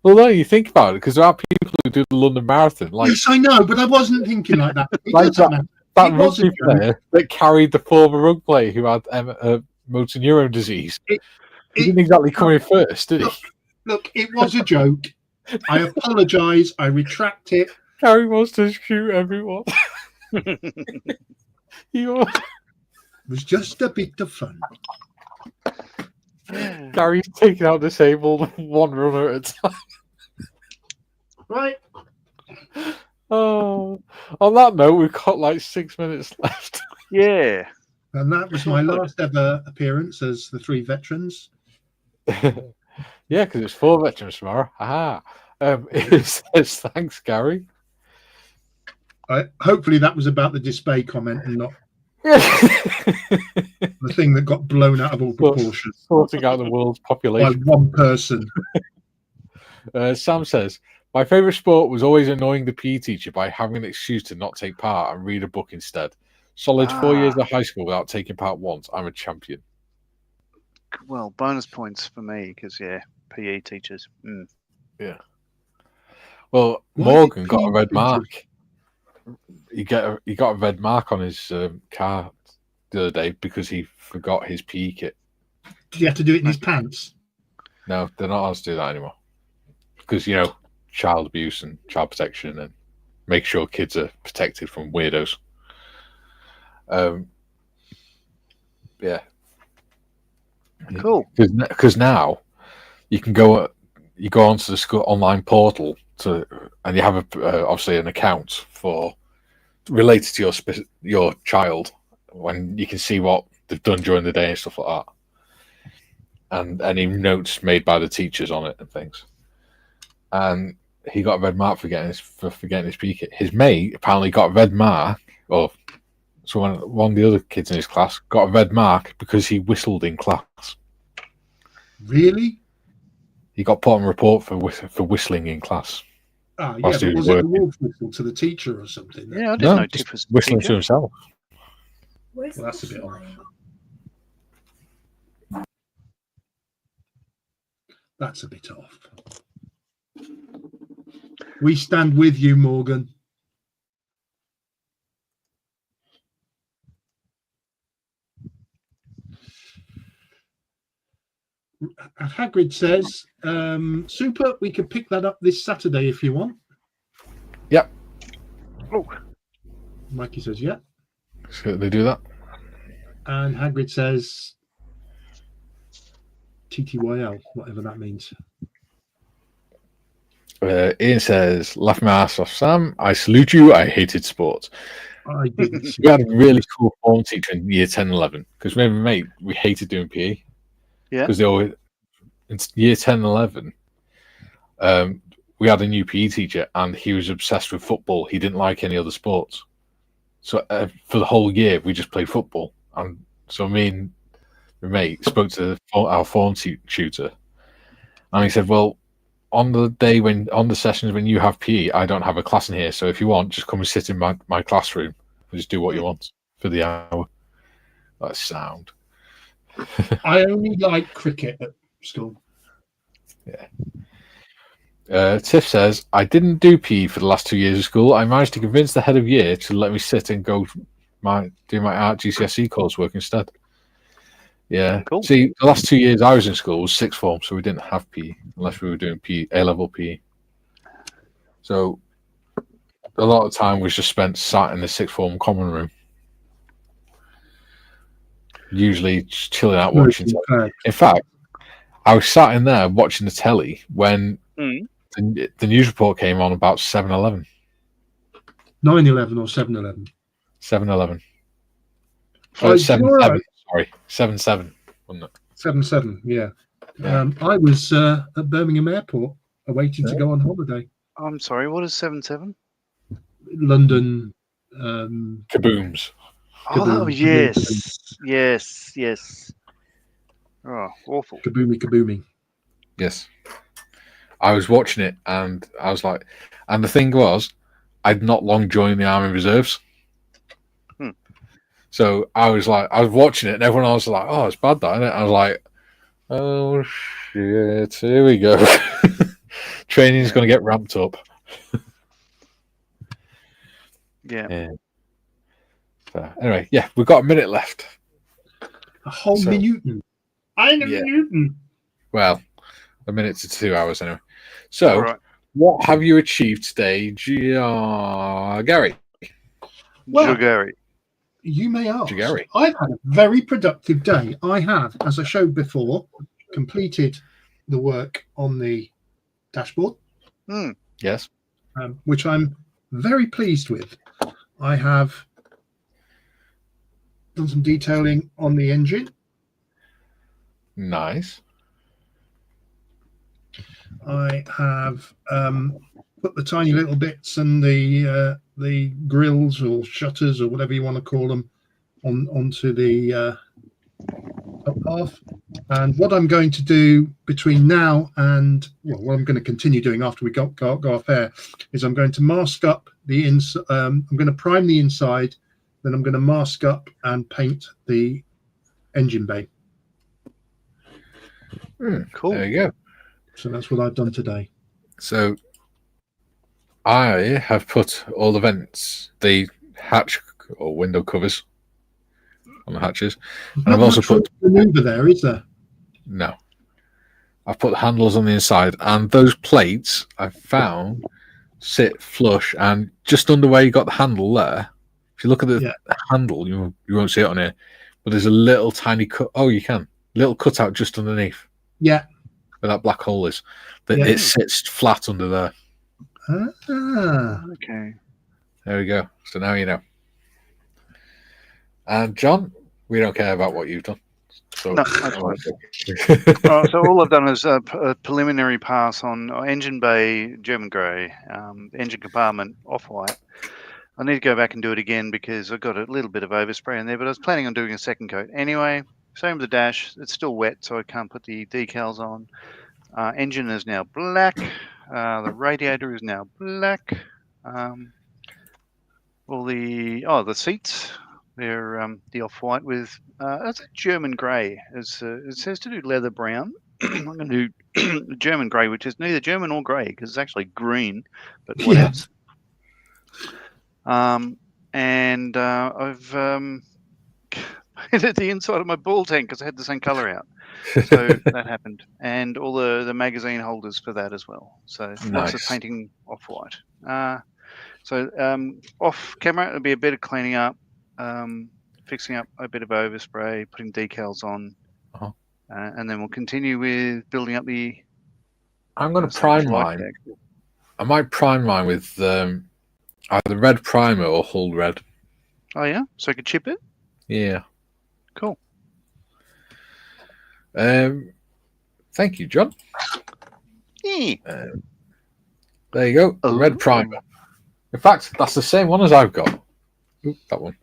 Well, no, you think about it, because there are people who do the London Marathon. Yes, I know, but I wasn't thinking like that. That rugby player that carried the former rugby player who had motor neurone disease. He didn't exactly come in first, did he? Look, it was a joke. I apologise. I retract it. Gary wants to shoot everyone. It was just a bit of fun. Gary's taking out disabled one runner at a time. Right. Oh, on that note, we've got like 6 minutes left. Yeah. And that was my last ever appearance as the 3 veterans. Yeah, because it's 4 veterans tomorrow. Aha. It says, thanks, Gary. Hopefully that was about the display comment and not the thing that got blown out of all proportion. Sorting out the world's population. By one person. Sam says, my favourite sport was always annoying the PE teacher by having an excuse to not take part and read a book instead. Solid 4 years of high school without taking part once. I'm a champion. Well, bonus points for me because, PE teachers. Yeah. Well, Morgan got a red mark. He got a red mark on his car the other day because he forgot his PE kit. Did he have to do it in his pants? No, they're not allowed to do that anymore. Because, child abuse and child protection and make sure kids are protected from weirdos. Yeah. Cool. Because now you go onto the school online portal and you have obviously an account for related to your child, when you can see what they've done during the day and stuff like that, and any notes made by the teachers on it and things. And he got a red mark for forgetting his PE kit. His mate apparently got a red mark, or one of the other kids in his class got a red mark because he whistled in class. Really? He got put on report for whistling in class. Ah, yeah, but was it the wolf whistle to the teacher or something? Yeah, I didn't know Tiff was whistling teacher. to himself. Where's Well, that's a bit off. That's a bit off. We stand with you, Morgan. Hagrid says, super, we could pick that up this Saturday if you want. Yep. Oh. Mikey says, yeah. So they do that. And Hagrid says, TTYL, whatever that means. Ian says, laugh my ass off, Sam. I salute you. I hated sports. I didn't. We had a really cool form teacher in year 10, 11. Because me and my mate, we hated doing PE. Yeah. Because they always, in year 10, 11, we had a new PE teacher and he was obsessed with football. He didn't like any other sports. So for the whole year, we just played football. And so me and my mate spoke to our form tutor. And he said, well, on the sessions when you have PE, I don't have a class in here. So if you want, just come and sit in my classroom and just do what you want for the hour. That's sound. I only like cricket at school. Yeah. Tiff says, I didn't do PE for the last 2 years of school. I managed to convince the head of year to let me sit and do my art GCSE coursework instead. Yeah. Cool. See, the last 2 years I was in school was sixth form, so we didn't have PE unless we were doing A-level PE. So a lot of time was just spent sat in the sixth form common room. Usually just chilling out watching telly. In fact, I was sat in there watching the telly when the news report came on about 7/11. 9/11 or 7/11? 7/11. Oh, 7/7. Sorry, 7/7, wasn't it? 7/7, yeah. I was at Birmingham Airport awaiting to go on holiday. I'm sorry, what is 7/7? London. Kabooms. Oh, Kaboom, yes. Oh, awful. Kaboomy. Yes. I was watching it and I was like, and the thing was, I'd not long joined the Army Reserves. So I was watching it and everyone else was like, oh, it's bad, that, isn't it? I was like, oh, shit, here we go. Training's going to get ramped up. Yeah. So, anyway, yeah, we've got a minute left. A whole minute. I'm a minute. Well, a minute to 2 hours anyway. So, what have you achieved today, Gary? Well, Gary. You may ask. Gary. I've had a very productive day. I have, as I showed before, completed the work on the dashboard. Yes. Which I'm very pleased with. I have done some detailing on the engine. Nice. I have put the tiny little bits and the grills or shutters or whatever you want to call them onto the top half. And what I'm going to do between now and what I'm going to continue doing after we go off air is I'm going to mask up the inside. I'm going to prime the inside, then I'm going to mask up and paint the engine bay. Cool. There you go. So that's what I've done today. So I have put all the vents, the hatch or window covers on the hatches. And I've also put maneuver there, is there? No. I've put the handles on the inside, and those plates I've found sit flush and just under where you got the handle there. If you look at the handle, you won't see it on here, but there's a little tiny cut. Oh, you can. Little cutout just underneath. Yeah. Where that black hole is. It sits flat under there. Ah. Okay. There we go. So now you know. And John, we don't care about what you've done. So, No, that's fine. So all I've done is a preliminary pass on engine bay, German grey, engine compartment, off-white. I need to go back and do it again because I've got a little bit of overspray in there, but I was planning on doing a second coat. Anyway, same with the dash. It's still wet, so I can't put the decals on. Engine is now black. The radiator is now black. All the seats, they're the off-white with it's a German grey. It says to do leather brown. I'm going to do German grey, which is neither German or grey because it's actually green, but whatevs. And I've painted the inside of my ball tank because I had the same colour out. So that happened, and all the magazine holders for that as well. So lots of painting off-white. So off camera, it'll be a bit of cleaning up, fixing up a bit of overspray, putting decals on, and then we'll continue with building up the. I'm going to prime mine. Deck. I might prime mine with either red primer or hull red. Oh yeah, so I could chip it. Yeah. Cool. Thank you, John. Yeah. There you go. Oh. Red primer. In fact, that's the same one as I've got. Oop, that one.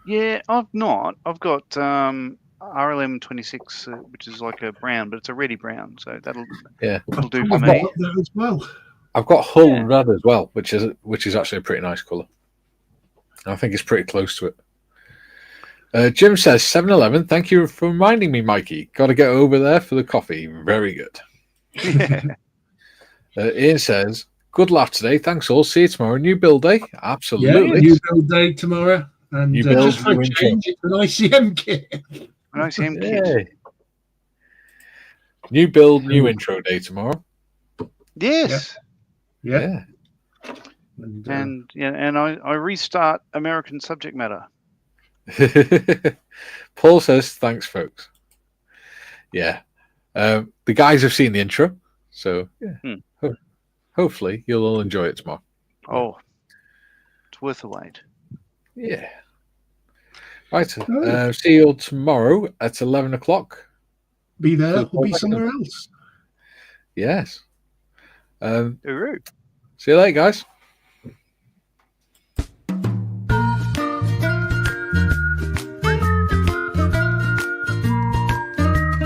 Yeah, I've not. I've got RLM 26, which is like a brown, but it's a reddy brown, so that'll do for me. As well. I've got hull red as well, which is actually a pretty nice colour. I think it's pretty close to it. Jim says 7-Eleven. Thank you for reminding me, Mikey. Got to get over there for the coffee. Very good. Yeah. Ian says, good laugh today. Thanks all. See you tomorrow. New build day. Absolutely. Yeah, new build day tomorrow. And New build, just for a change, it's an ICM kit. An ICM kit. New build, new intro day tomorrow. Yes. Yeah. And I restart American subject matter. Paul says, thanks, folks. Yeah. The guys have seen the intro, so hopefully you'll all enjoy it tomorrow. Oh, it's worth the wait. Yeah. Right. See you all tomorrow at 11 o'clock. Be there or be somewhere else. Yes. Hooroo. See you later, guys.